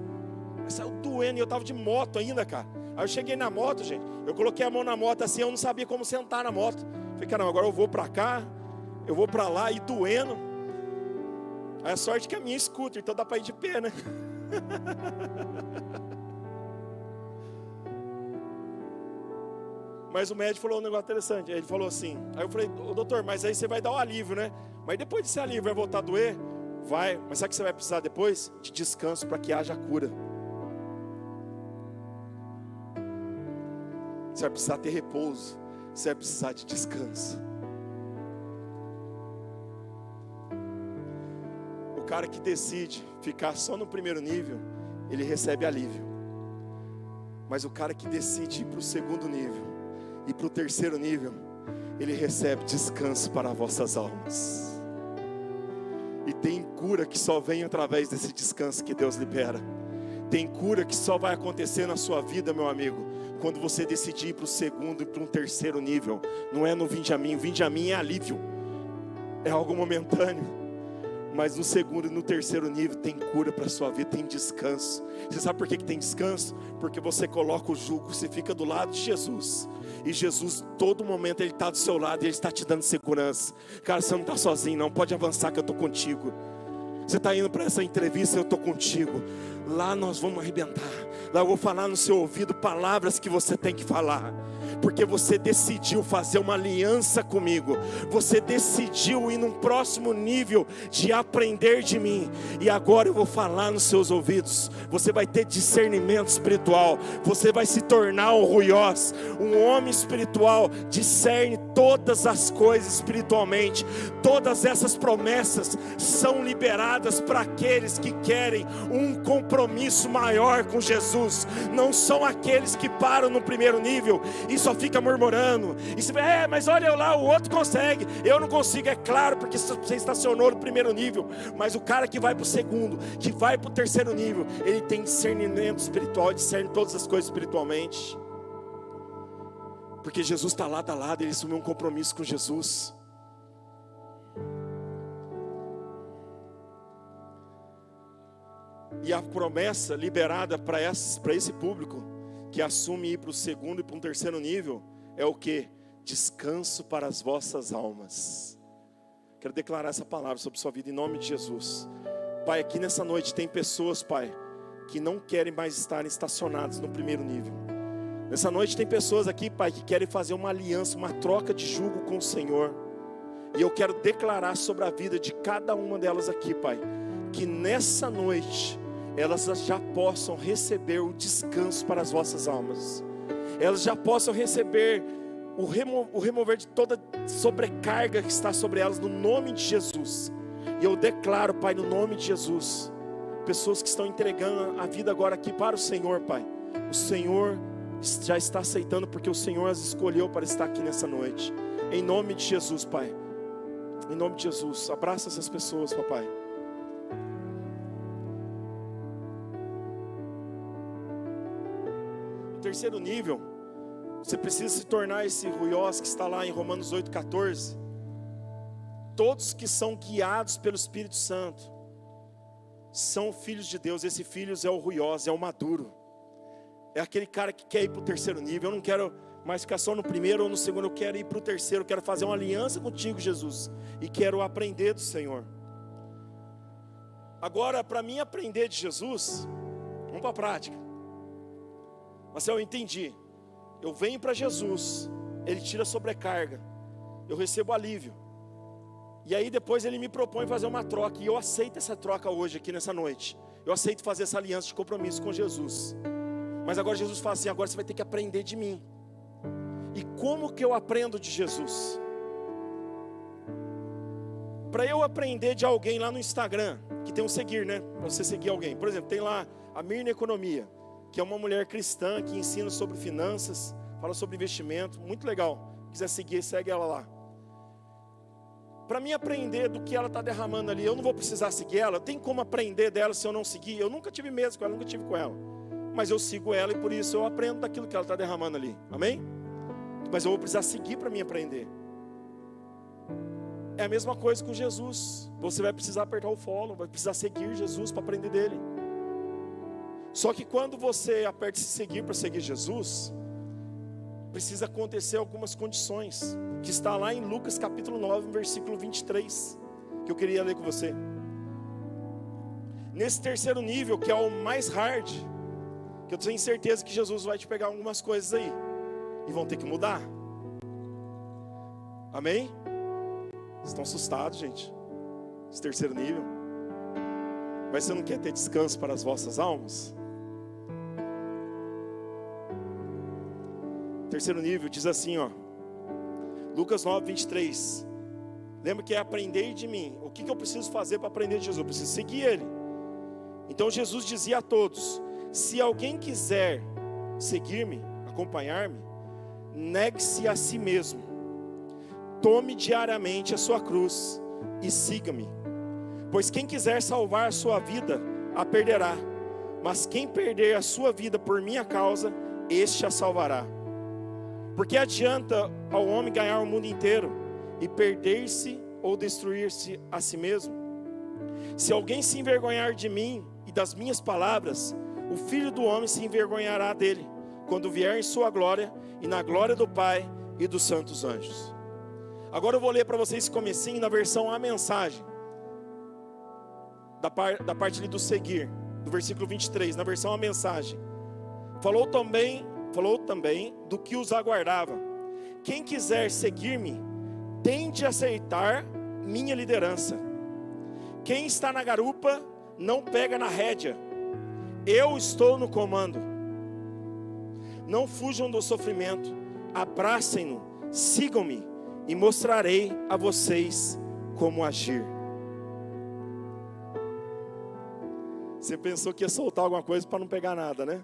Mas saiu doendo e eu tava de moto ainda, cara. Aí eu cheguei na moto, gente. Eu coloquei a mão na moto assim, eu não sabia como sentar na moto. Falei, caramba, agora eu vou pra cá, eu vou pra lá e doendo. Aí a sorte que é a minha scooter, então dá pra ir de pé, né? Mas o médico falou um negócio interessante. Ele falou assim, aí eu falei, ô, doutor, mas aí você vai dar o alívio, né? Mas depois desse alívio vai voltar a doer? Vai, mas sabe o que você vai precisar depois? De descanso para que haja cura. Você vai precisar ter repouso. Você vai precisar de descanso. O cara que decide ficar só no primeiro nível, ele recebe alívio. Mas o cara que decide ir para o segundo nível e para o terceiro nível, ele recebe descanso para as vossas almas. E tem cura que só vem através desse descanso que Deus libera. Tem cura que só vai acontecer na sua vida, meu amigo, quando você decidir ir para o segundo e para um terceiro nível. Não é no vinde a mim é alívio, é algo momentâneo. Mas no segundo e no terceiro nível tem cura para a sua vida, tem descanso. Você sabe por que tem descanso? Porque você coloca o jugo, você fica do lado de Jesus. E Jesus, todo momento, Ele está do seu lado e Ele está te dando segurança. Cara, você não está sozinho não, pode avançar que eu estou contigo. Você está indo para essa entrevista, eu estou contigo. Lá nós vamos arrebentar. Lá eu vou falar no seu ouvido palavras que você tem que falar. Porque você decidiu fazer uma aliança comigo. Você decidiu ir num próximo nível de aprender de mim. E agora eu vou falar nos seus ouvidos. Você vai ter discernimento espiritual. Você vai se tornar um ruiós. Um homem espiritual discerne todas as coisas espiritualmente. Todas essas promessas são liberadas para aqueles que querem um compromisso maior com Jesus. Não são aqueles que param no primeiro nível e só fica murmurando. E você vai, mas olha lá, o outro consegue, eu não consigo. É claro, porque você estacionou no primeiro nível. Mas o cara que vai para o segundo, que vai para o terceiro nível, ele tem discernimento espiritual, discerne todas as coisas espiritualmente. Porque Jesus está lado a lado, ele assumiu um compromisso com Jesus. E a promessa liberada para esse público que assume ir para o segundo e para um terceiro nível é o que? Descanso para as vossas almas. Quero declarar essa palavra sobre sua vida em nome de Jesus. Pai, aqui nessa noite tem pessoas, Pai, que não querem mais estar estacionadas no primeiro nível. Nessa noite tem pessoas aqui, Pai, que querem fazer uma aliança, uma troca de jugo com o Senhor. E eu quero declarar sobre a vida de cada uma delas aqui, Pai, que nessa noite elas já possam receber o descanso para as vossas almas. Elas já possam receber o remover de toda sobrecarga que está sobre elas, no nome de Jesus. E eu declaro, Pai, no nome de Jesus, pessoas que estão entregando a vida agora aqui para o Senhor, Pai. O Senhor já está aceitando, porque o Senhor as escolheu para estar aqui nessa noite. Em nome de Jesus, Pai. Em nome de Jesus, abraça essas pessoas, papai. No terceiro nível, você precisa se tornar esse ruiós que está lá em Romanos 8,14. Todos que são guiados pelo Espírito Santo são filhos de Deus. Esse filhos é o ruiós, é o maduro. É aquele cara que quer ir para o terceiro nível. Eu não quero mais ficar só no primeiro ou no segundo, eu quero ir para o terceiro. Eu quero fazer uma aliança contigo, Jesus, e quero aprender do Senhor. Agora, para mim aprender de Jesus, vamos para a prática. Mas eu entendi. Eu venho para Jesus, Ele tira a sobrecarga, eu recebo alívio. E aí depois Ele me propõe fazer uma troca, e eu aceito essa troca hoje, aqui nessa noite. eu aceito fazer essa aliança de compromisso com Jesus. Mas agora Jesus fala assim, agora você vai ter que aprender de mim. E como que eu aprendo de Jesus? Para eu aprender de alguém lá no Instagram, que tem um seguir, né? Para você seguir alguém. Por exemplo, tem lá a Mirna Economia, que é uma mulher cristã que ensina sobre finanças, fala sobre investimento, muito legal. Se quiser seguir, segue ela lá. Para mim aprender do que ela está derramando ali, eu não vou precisar seguir ela. Tem como aprender dela se eu não seguir? Eu nunca tive medo com ela, nunca tive com ela. Mas eu sigo ela e por isso eu aprendo daquilo que ela está derramando ali. Amém? Mas eu vou precisar seguir para mim aprender. É a mesma coisa com Jesus. Você vai precisar apertar o follow, vai precisar seguir Jesus para aprender dele. Só que quando você aperta esse seguir para seguir Jesus, precisa acontecer algumas condições, que está lá em Lucas capítulo 9, versículo 23, que eu queria ler com você. Nesse terceiro nível, que é o mais hard, que eu tenho certeza que Jesus vai te pegar algumas coisas aí, e vão ter que mudar. Amém? Vocês estão assustados, gente? Esse terceiro nível. Mas você não quer ter descanso para as vossas almas? Terceiro nível diz assim, ó, Lucas 9, 23. Lembra que é aprender de mim. O que eu preciso fazer para aprender de Jesus? Eu preciso seguir Ele. Então Jesus dizia a todos: se alguém quiser seguir-me, acompanhar-me, negue-se a si mesmo, tome diariamente a sua cruz e siga-me. Pois quem quiser salvar a sua vida, a perderá. Mas quem perder a sua vida por minha causa, este a salvará. Porque adianta ao homem ganhar o mundo inteiro e perder-se ou destruir-se a si mesmo? Se alguém se envergonhar de mim e das minhas palavras, o Filho do Homem se envergonhará dele, quando vier em sua glória e na glória do Pai e dos santos anjos. Agora eu vou ler para vocês esse comecinho na versão A Mensagem, da parte ali do seguir, do versículo 23, na versão A Mensagem. Falou também do que os aguardava. Quem quiser seguir-me, tem de aceitar minha liderança. Quem está na garupa, não pega na rédea. Eu estou no comando. Não fujam do sofrimento, abracem-no, sigam-me e mostrarei a vocês como agir. Você pensou que ia soltar alguma coisa para não pegar nada, né?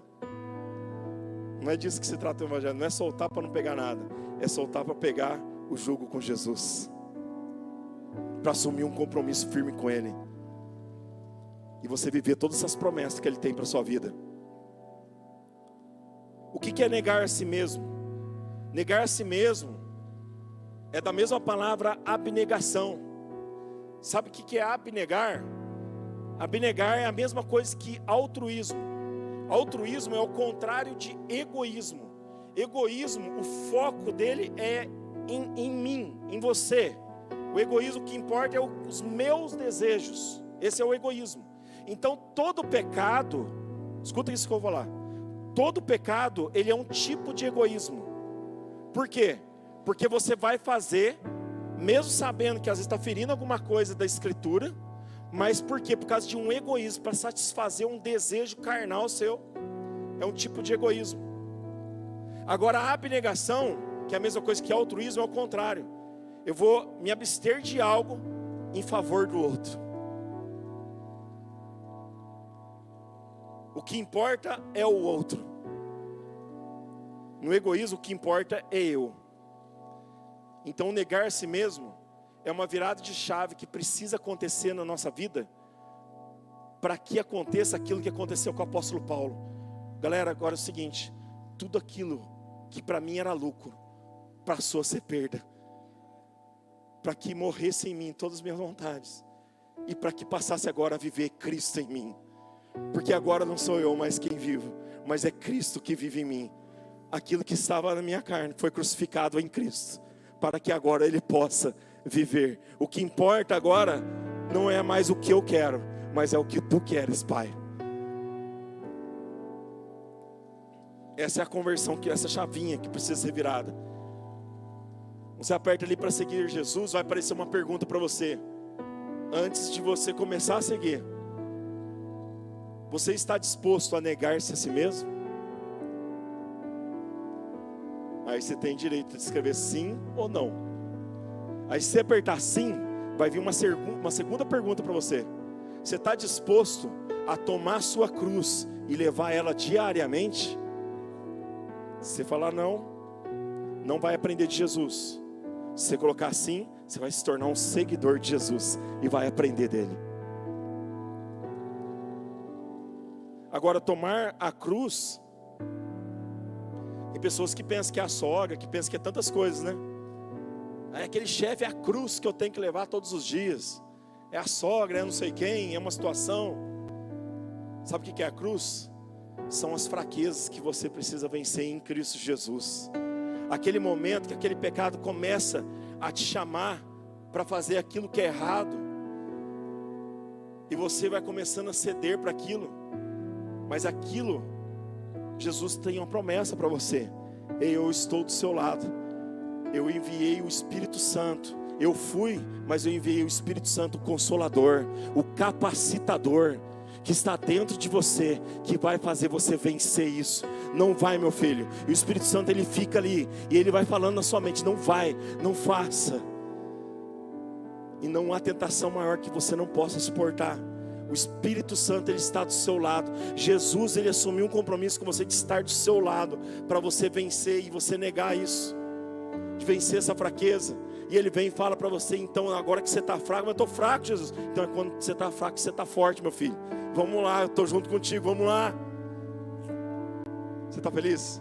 Não é disso que se trata o evangelho. Não é soltar para não pegar nada. É soltar para pegar o jugo com Jesus, para assumir um compromisso firme com Ele, e você viver todas essas promessas que Ele tem para a sua vida. O que é negar a si mesmo? Negar a si mesmo é da mesma palavra abnegação. Sabe o que é abnegar? Abnegar é a mesma coisa que altruísmo. Altruísmo é o contrário de egoísmo. Egoísmo, o foco dele é em mim, em você. O egoísmo que importa é os meus desejos. Esse é o egoísmo. Então todo pecado, escuta isso que eu vou falar. Todo pecado, ele é um tipo de egoísmo. Por quê? Porque você vai fazer, mesmo sabendo que às vezes está ferindo alguma coisa da Escritura. Mas por quê? Por causa de um egoísmo, para satisfazer um desejo carnal seu. É um tipo de egoísmo. Agora a abnegação, que é a mesma coisa que altruísmo, é o contrário. Eu vou me abster de algo em favor do outro. O que importa é o outro. No egoísmo, o que importa é eu. Então negar a si mesmo é uma virada de chave que precisa acontecer na nossa vida, para que aconteça aquilo que aconteceu com o apóstolo Paulo. Galera, agora é o seguinte: tudo aquilo que para mim era lucro, passou a ser perda, para que morresse em mim todas as minhas vontades, e para que passasse agora a viver Cristo em mim. Porque agora não sou eu mais quem vivo, mas é Cristo que vive em mim. Aquilo que estava na minha carne foi crucificado em Cristo, para que agora Ele possa viver. O que importa agora não é mais o que eu quero, mas é o que Tu queres, Pai. Essa é a conversão, essa chavinha que precisa ser virada. Você aperta ali para seguir Jesus, vai aparecer uma pergunta para você, antes de você começar a seguir. Você está disposto a negar-se a si mesmo? Aí você tem direito de escrever sim ou não. Aí se você apertar sim, vai vir uma segunda pergunta para você. Você está disposto a tomar a sua cruz e levar ela diariamente? Se você falar não, não vai aprender de Jesus. Se você colocar sim, você vai se tornar um seguidor de Jesus e vai aprender dele. Agora, tomar a cruz, tem pessoas que pensam que é a sogra, que pensam que é tantas coisas, né? Aquele chefe é a cruz que eu tenho que levar todos os dias. É a sogra, é não sei quem, é uma situação. Sabe o que é a cruz? São as fraquezas que você precisa vencer em Cristo Jesus. Aquele momento que aquele pecado começa a te chamar para fazer aquilo que é errado, e você vai começando a ceder para aquilo. Mas aquilo, Jesus tem uma promessa para você. Eu estou do seu lado. Eu enviei o Espírito Santo. Eu fui, mas eu enviei o Espírito Santo, o Consolador, o Capacitador, que está dentro de você, que vai fazer você vencer isso. Não vai, meu filho. E o Espírito Santo, ele fica ali, e ele vai falando na sua mente: não vai, não faça. E não há tentação maior que você não possa suportar. O Espírito Santo, ele está do seu lado. Jesus, ele assumiu um compromisso com você de estar do seu lado, para você vencer e você negar isso, de vencer essa fraqueza. E ele vem e fala para você: então agora que você está fraco, mas eu estou fraco, Jesus. Então é quando você está fraco que você está forte, meu filho. Vamos lá, eu estou junto contigo, vamos lá. Você está feliz?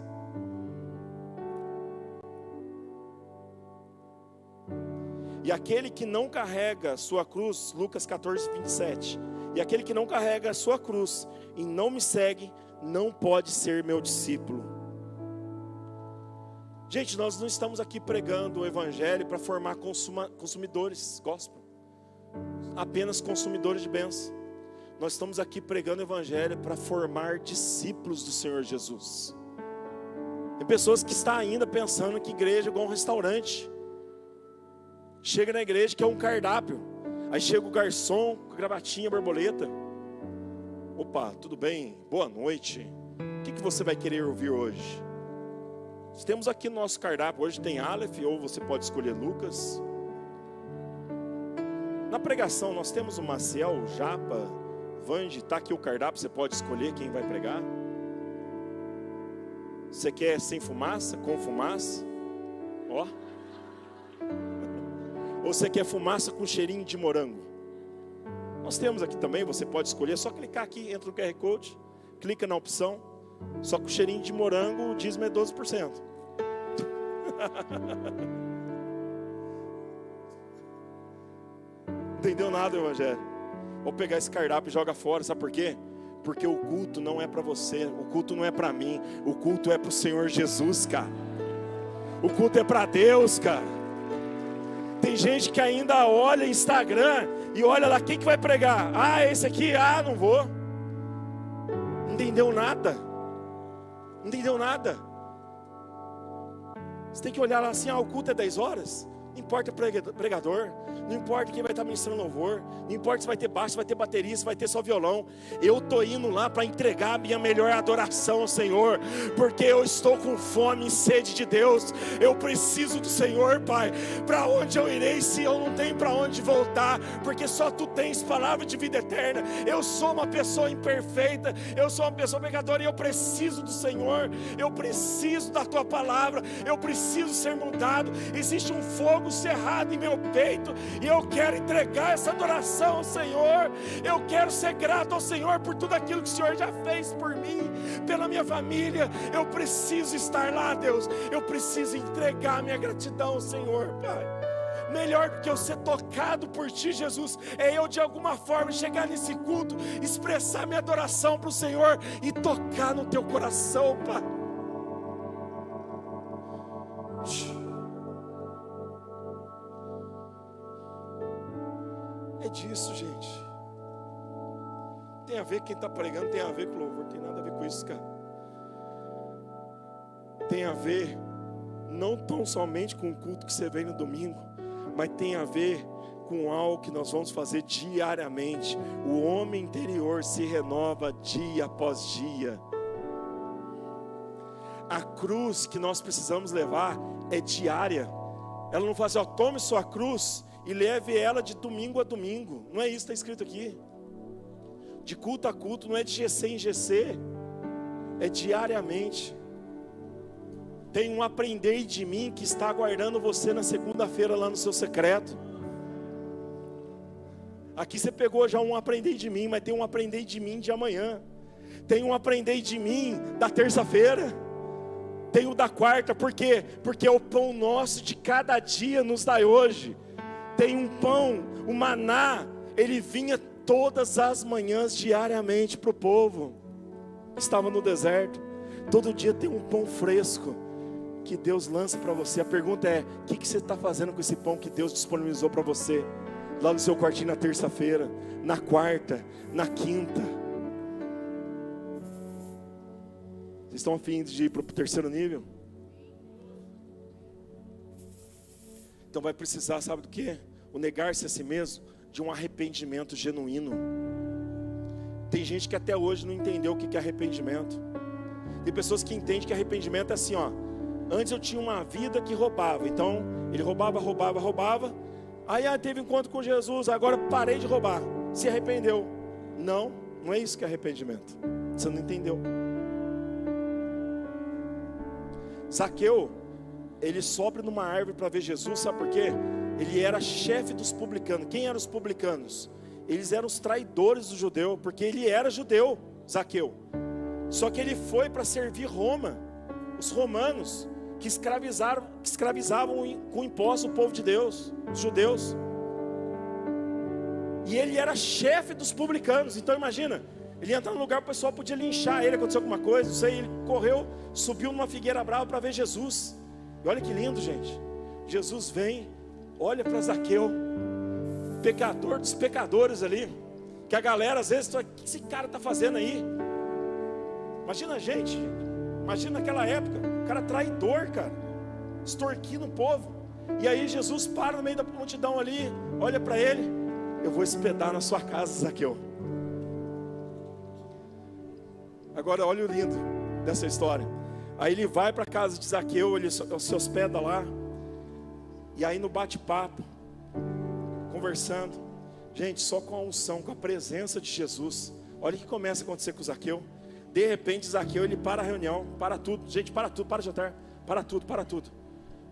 E aquele que não carrega sua cruz, Lucas 14, 27. E aquele que não carrega a sua cruz e não me segue, não pode ser meu discípulo. Gente, nós não estamos aqui pregando o evangelho para formar consumidores gospel, apenas consumidores de bênção. Nós estamos aqui pregando o evangelho para formar discípulos do Senhor Jesus. Tem pessoas que estão ainda pensando que igreja é igual um restaurante. Chega na igreja que é um cardápio. Aí chega o garçom com a gravatinha borboleta. Opa, tudo bem? Boa noite. O que você vai querer ouvir hoje? Nós temos aqui no nosso cardápio. Hoje tem Aleph, ou você pode escolher Lucas. Na pregação nós temos o Maciel, o Japa, Vange. Está aqui o cardápio, você pode escolher quem vai pregar. Você quer sem fumaça, com fumaça? Ó. Ou você quer fumaça com cheirinho de morango? Nós temos aqui também, você pode escolher. É só clicar aqui, entra no QR Code, clica na opção. Só com cheirinho de morango, o dízimo é 12%. Não entendeu nada o evangelho. Vou pegar esse cardápio e joga fora, sabe por quê? Porque o culto não é para você, o culto não é para mim, o culto é para o Senhor Jesus, cara. O culto é para Deus, cara. Tem gente que ainda olha Instagram e olha lá, quem que vai pregar? Ah, esse aqui, não vou. Não entendeu nada. Não entendeu nada. Você tem que olhar lá assim, o culto é 10 horas. Não importa o pregador, não importa quem vai estar ministrando louvor, não importa se vai ter baixo, se vai ter bateria, se vai ter só violão. Eu estou indo lá para entregar a minha melhor adoração ao Senhor, porque eu estou com fome e sede de Deus. Eu preciso do Senhor, Pai. Para onde eu irei se eu não tenho para onde voltar? Porque só Tu tens palavra de vida eterna. Eu sou uma pessoa imperfeita, eu sou uma pessoa pecadora e eu preciso do Senhor. Eu preciso da Tua palavra, eu preciso ser mudado. Existe um fogo cerrado em meu peito e eu quero entregar essa adoração ao Senhor. Eu quero ser grato ao Senhor por tudo aquilo que o Senhor já fez por mim, pela minha família. Eu preciso estar lá, Deus. Eu preciso entregar minha gratidão ao Senhor, Pai. Melhor do que eu ser tocado por Ti, Jesus, é eu de alguma forma chegar nesse culto, expressar minha adoração para o Senhor e tocar no Teu coração, Pai. É disso, gente. Tem a ver quem está pregando, tem a ver com louvor, tem nada a ver com isso, cara. Tem a ver não tão somente com o culto que você vem no domingo, mas tem a ver com algo que nós vamos fazer diariamente. O homem interior se renova dia após dia. A cruz que nós precisamos levar é diária. Ela não faz, tome sua cruz e leve ela de domingo a domingo. Não é isso que está escrito aqui. De culto a culto, não é de GC em GC. É diariamente. Tem um aprender de mim que está aguardando você na segunda-feira lá no seu secreto. Aqui você pegou já um aprender de mim, mas tem um aprender de mim de amanhã. Tem um aprender de mim da terça-feira. Tem o da quarta, por quê? Porque é o pão nosso de cada dia nos dai hoje. Tem um pão, o maná, ele vinha todas as manhãs diariamente para o povo. Estava no deserto. Todo dia tem um pão fresco que Deus lança para você. A pergunta é: o que você está fazendo com esse pão que Deus disponibilizou para você? Lá no seu quartinho na terça-feira, na quarta, na quinta. Vocês estão a fim de ir para o terceiro nível? Então vai precisar, sabe do que? O negar-se a si mesmo, de um arrependimento genuíno. Tem gente que até hoje não entendeu o que é arrependimento. Tem pessoas que entendem que arrependimento é assim, antes eu tinha uma vida que roubava. Então ele roubava. Aí teve encontro com Jesus, agora parei de roubar. Se arrependeu. Não é isso que é arrependimento. Você não entendeu. Zaqueu, ele sobe numa árvore para ver Jesus, sabe por quê? Ele era chefe dos publicanos. Quem eram os publicanos? Eles eram os traidores do judeu, porque ele era judeu, Zaqueu. Só que ele foi para servir Roma, os romanos, que escravizavam com impostos o povo de Deus, os judeus. E ele era chefe dos publicanos. Então imagina, ele ia entrar num lugar, o pessoal podia linchar ele, aconteceu alguma coisa, não sei, ele correu, subiu numa figueira brava para ver Jesus. E olha que lindo, gente. Jesus vem, olha para Zaqueu, pecador dos pecadores ali, que a galera às vezes, o que esse cara está fazendo aí? Imagina a gente, imagina naquela época, o cara traidor, cara, extorquindo o povo. E aí Jesus para no meio da multidão ali, olha para ele: eu vou hospedar na sua casa, Zaqueu. Agora olha o lindo dessa história. Aí ele vai para a casa de Zaqueu, ele se hospeda lá. E aí no bate-papo, conversando, gente, só com a unção, com a presença de Jesus, olha o que começa a acontecer com o Zaqueu. De repente Zaqueu, ele para a reunião, para tudo, gente, para tudo, para de jantar, para tudo.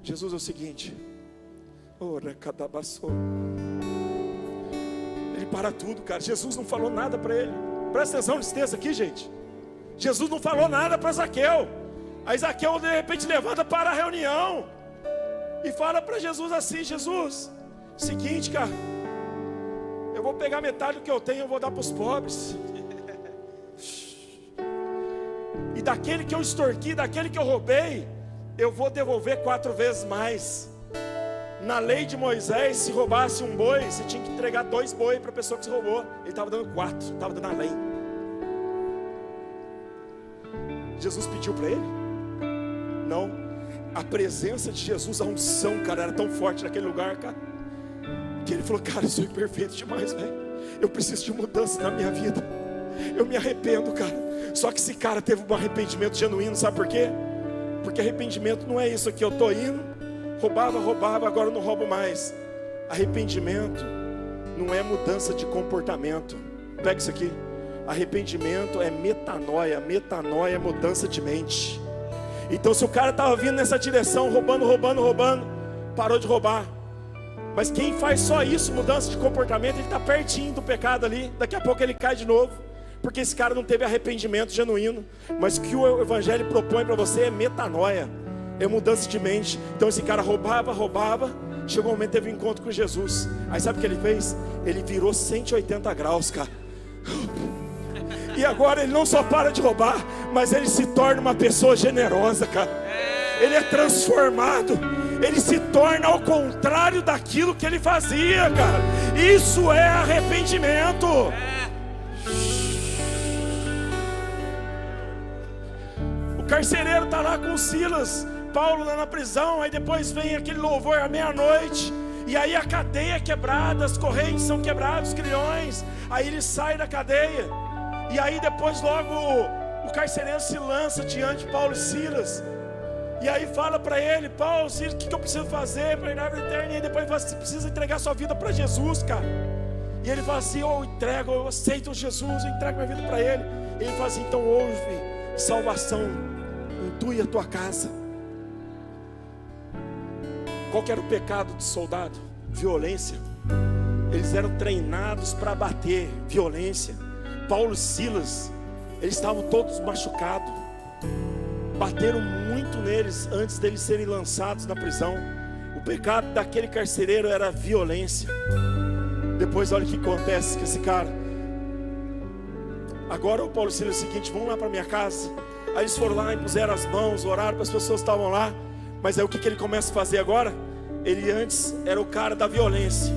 Jesus, é o seguinte, ele para tudo, cara. Jesus não falou nada para ele. Presta atenção nesse texto aqui, gente. Jesus não falou nada para Zaqueu. Aí Zaqueu de repente levanta para a reunião e fala para Jesus assim: Jesus, seguinte, cara, eu vou pegar metade do que eu tenho, eu vou dar para os pobres. E daquele que eu extorqui, daquele que eu roubei, eu vou devolver 4 vezes mais. Na lei de Moisés, se roubasse um boi, você tinha que entregar 2 boi para a pessoa que se roubou. Ele estava dando 4, estava dando a lei. Jesus pediu para ele? Não. A presença de Jesus, a unção, cara, era tão forte naquele lugar, cara, que ele falou: cara, eu sou imperfeito demais, velho. Eu preciso de mudança na minha vida. Eu me arrependo, cara. Só que esse cara teve um arrependimento genuíno, sabe por quê? Porque arrependimento não é isso aqui: eu estou indo, roubava, agora eu não roubo mais. Arrependimento não é mudança de comportamento. Pega isso aqui. Arrependimento é metanoia é mudança de mente. Então se o cara estava vindo nessa direção, roubando, parou de roubar. Mas quem faz só isso, mudança de comportamento, ele está pertinho do pecado ali, daqui a pouco ele cai de novo, porque esse cara não teve arrependimento genuíno. Mas o que o Evangelho propõe para você é metanoia, é mudança de mente. Então esse cara roubava, chegou um momento, teve um encontro com Jesus. Aí sabe o que ele fez? Ele virou 180 graus, cara. E agora ele não só para de roubar, mas ele se torna uma pessoa generosa, cara. Ele é transformado, ele se torna ao contrário daquilo que ele fazia, cara. Isso é arrependimento. O carcereiro está lá com Silas, Paulo lá na prisão. Aí depois vem aquele louvor à meia-noite, E aí a cadeia é quebrada, as correntes são quebradas, os grilhões. Aí ele sai da cadeia. E aí depois logo o carcereiro se lança diante de Paulo e Silas. E aí fala para ele: Paulo, Silas, o que eu preciso fazer para ir na vida eterna? E aí depois ele fala: você precisa entregar sua vida para Jesus, cara. E ele fala assim: eu entrego, eu aceito Jesus, eu entrego minha vida para ele. E ele fala assim: então ouve, salvação intui a tua casa. Qual que era o pecado do soldado? Violência. Eles eram treinados para bater, violência. Paulo e Silas, eles estavam todos machucados. Bateram muito neles antes deles serem lançados na prisão. O pecado daquele carcereiro era violência. Depois olha o que acontece com esse cara. Agora o Paulo e Silas é o seguinte: vamos lá para minha casa. Aí eles foram lá e puseram as mãos, oraram para as pessoas que estavam lá. Mas aí o que ele começa a fazer agora? Ele antes era o cara da violência.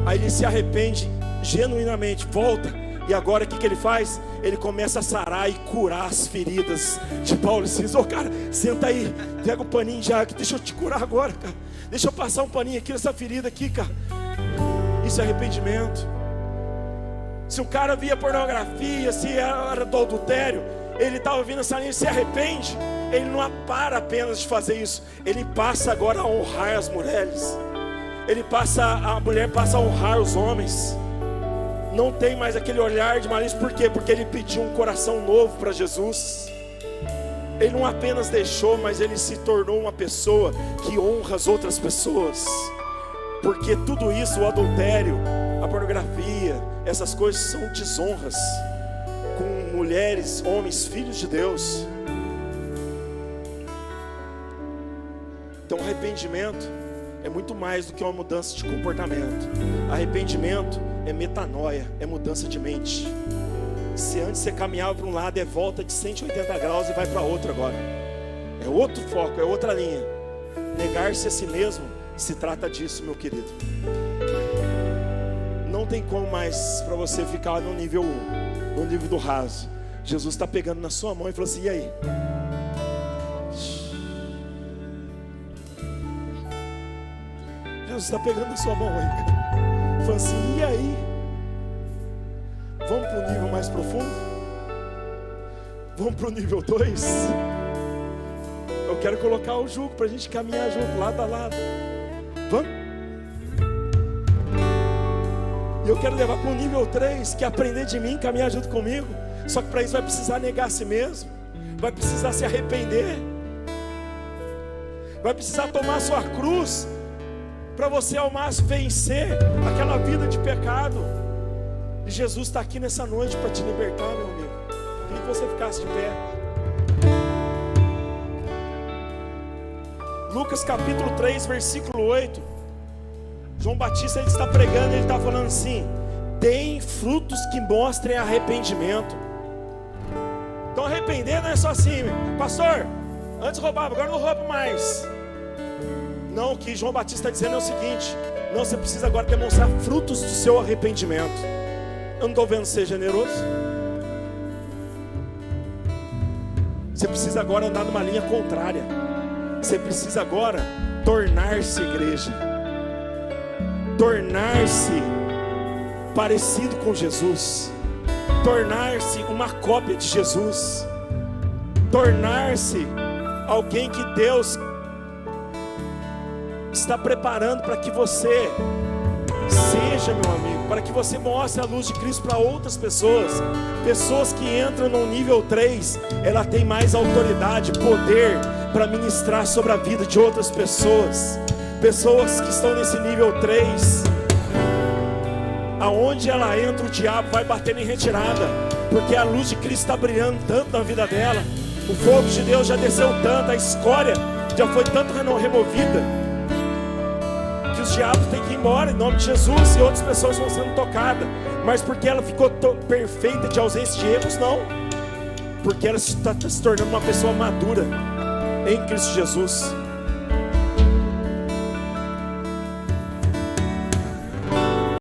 Aí ele se arrepende genuinamente, volta. E agora o que ele faz? Ele começa a sarar e curar as feridas de Paulo e Silas. Ô cara, senta aí, pega o paninho já, deixa eu te curar agora, cara. Deixa eu passar um paninho aqui nessa ferida aqui, cara. Isso é arrependimento. Se o cara via pornografia, se era do adultério, ele estava vindo essa linha, se arrepende. Ele não para apenas de fazer isso, ele passa agora a honrar as mulheres. A mulher passa a honrar os homens. Não tem mais aquele olhar de malícia. Por quê? Porque ele pediu um coração novo para Jesus. Ele não apenas deixou, mas ele se tornou uma pessoa que honra as outras pessoas. Porque tudo isso, o adultério, a pornografia, essas coisas são desonras com mulheres, homens, filhos de Deus. Então arrependimento é muito mais do que uma mudança de comportamento. Arrependimento é metanoia, é mudança de mente. Se antes você caminhava para um lado, é volta de 180 graus e vai para outro agora. É outro foco, é outra linha. Negar-se a si mesmo se trata disso, meu querido. Não tem como mais para você ficar no nível 1, no nível do raso. Jesus está pegando na sua mão e falou assim: e aí? Jesus está pegando na sua mão aí, cara. Falando assim: e aí? Vamos para o nível mais profundo? Vamos para o nível 2? Eu quero colocar o jugo para a gente caminhar junto, lado a lado. Vamos? E eu quero levar para o nível 3, que é aprender de mim, caminhar junto comigo. Só que para isso vai precisar negar a si mesmo, vai precisar se arrepender, vai precisar tomar a sua cruz, para você ao máximo vencer aquela vida de pecado. E Jesus está aqui nessa noite para te libertar, meu amigo. Queria que você ficasse de pé. Lucas capítulo 3, versículo 8. João Batista, ele está pregando, ele está falando assim: deem frutos que mostrem arrependimento. Então arrepender não é só assim: pastor, antes roubava, agora não roubo mais. Não, o que João Batista está dizendo é o seguinte: não, você precisa agora demonstrar frutos do seu arrependimento. Eu não estou vendo ser generoso. Você precisa agora andar numa linha contrária. Você precisa agora tornar-se igreja, tornar-se parecido com Jesus, tornar-se uma cópia de Jesus, tornar-se alguém que Deus está preparando para que você seja, meu amigo, para que você mostre a luz de Cristo para outras pessoas. Pessoas que entram no nível 3, ela tem mais autoridade, poder para ministrar sobre a vida de outras pessoas. Pessoas que estão nesse nível 3, aonde ela entra, o diabo vai batendo em retirada, porque a luz de Cristo está brilhando tanto na vida dela. O fogo de Deus já desceu tanto, a escória já foi tanto removida, que os diabos têm que ir embora em nome de Jesus, e outras pessoas vão sendo tocadas. Mas porque ela ficou perfeita, de ausência de erros? Não, porque ela está se tornando uma pessoa madura em Cristo Jesus.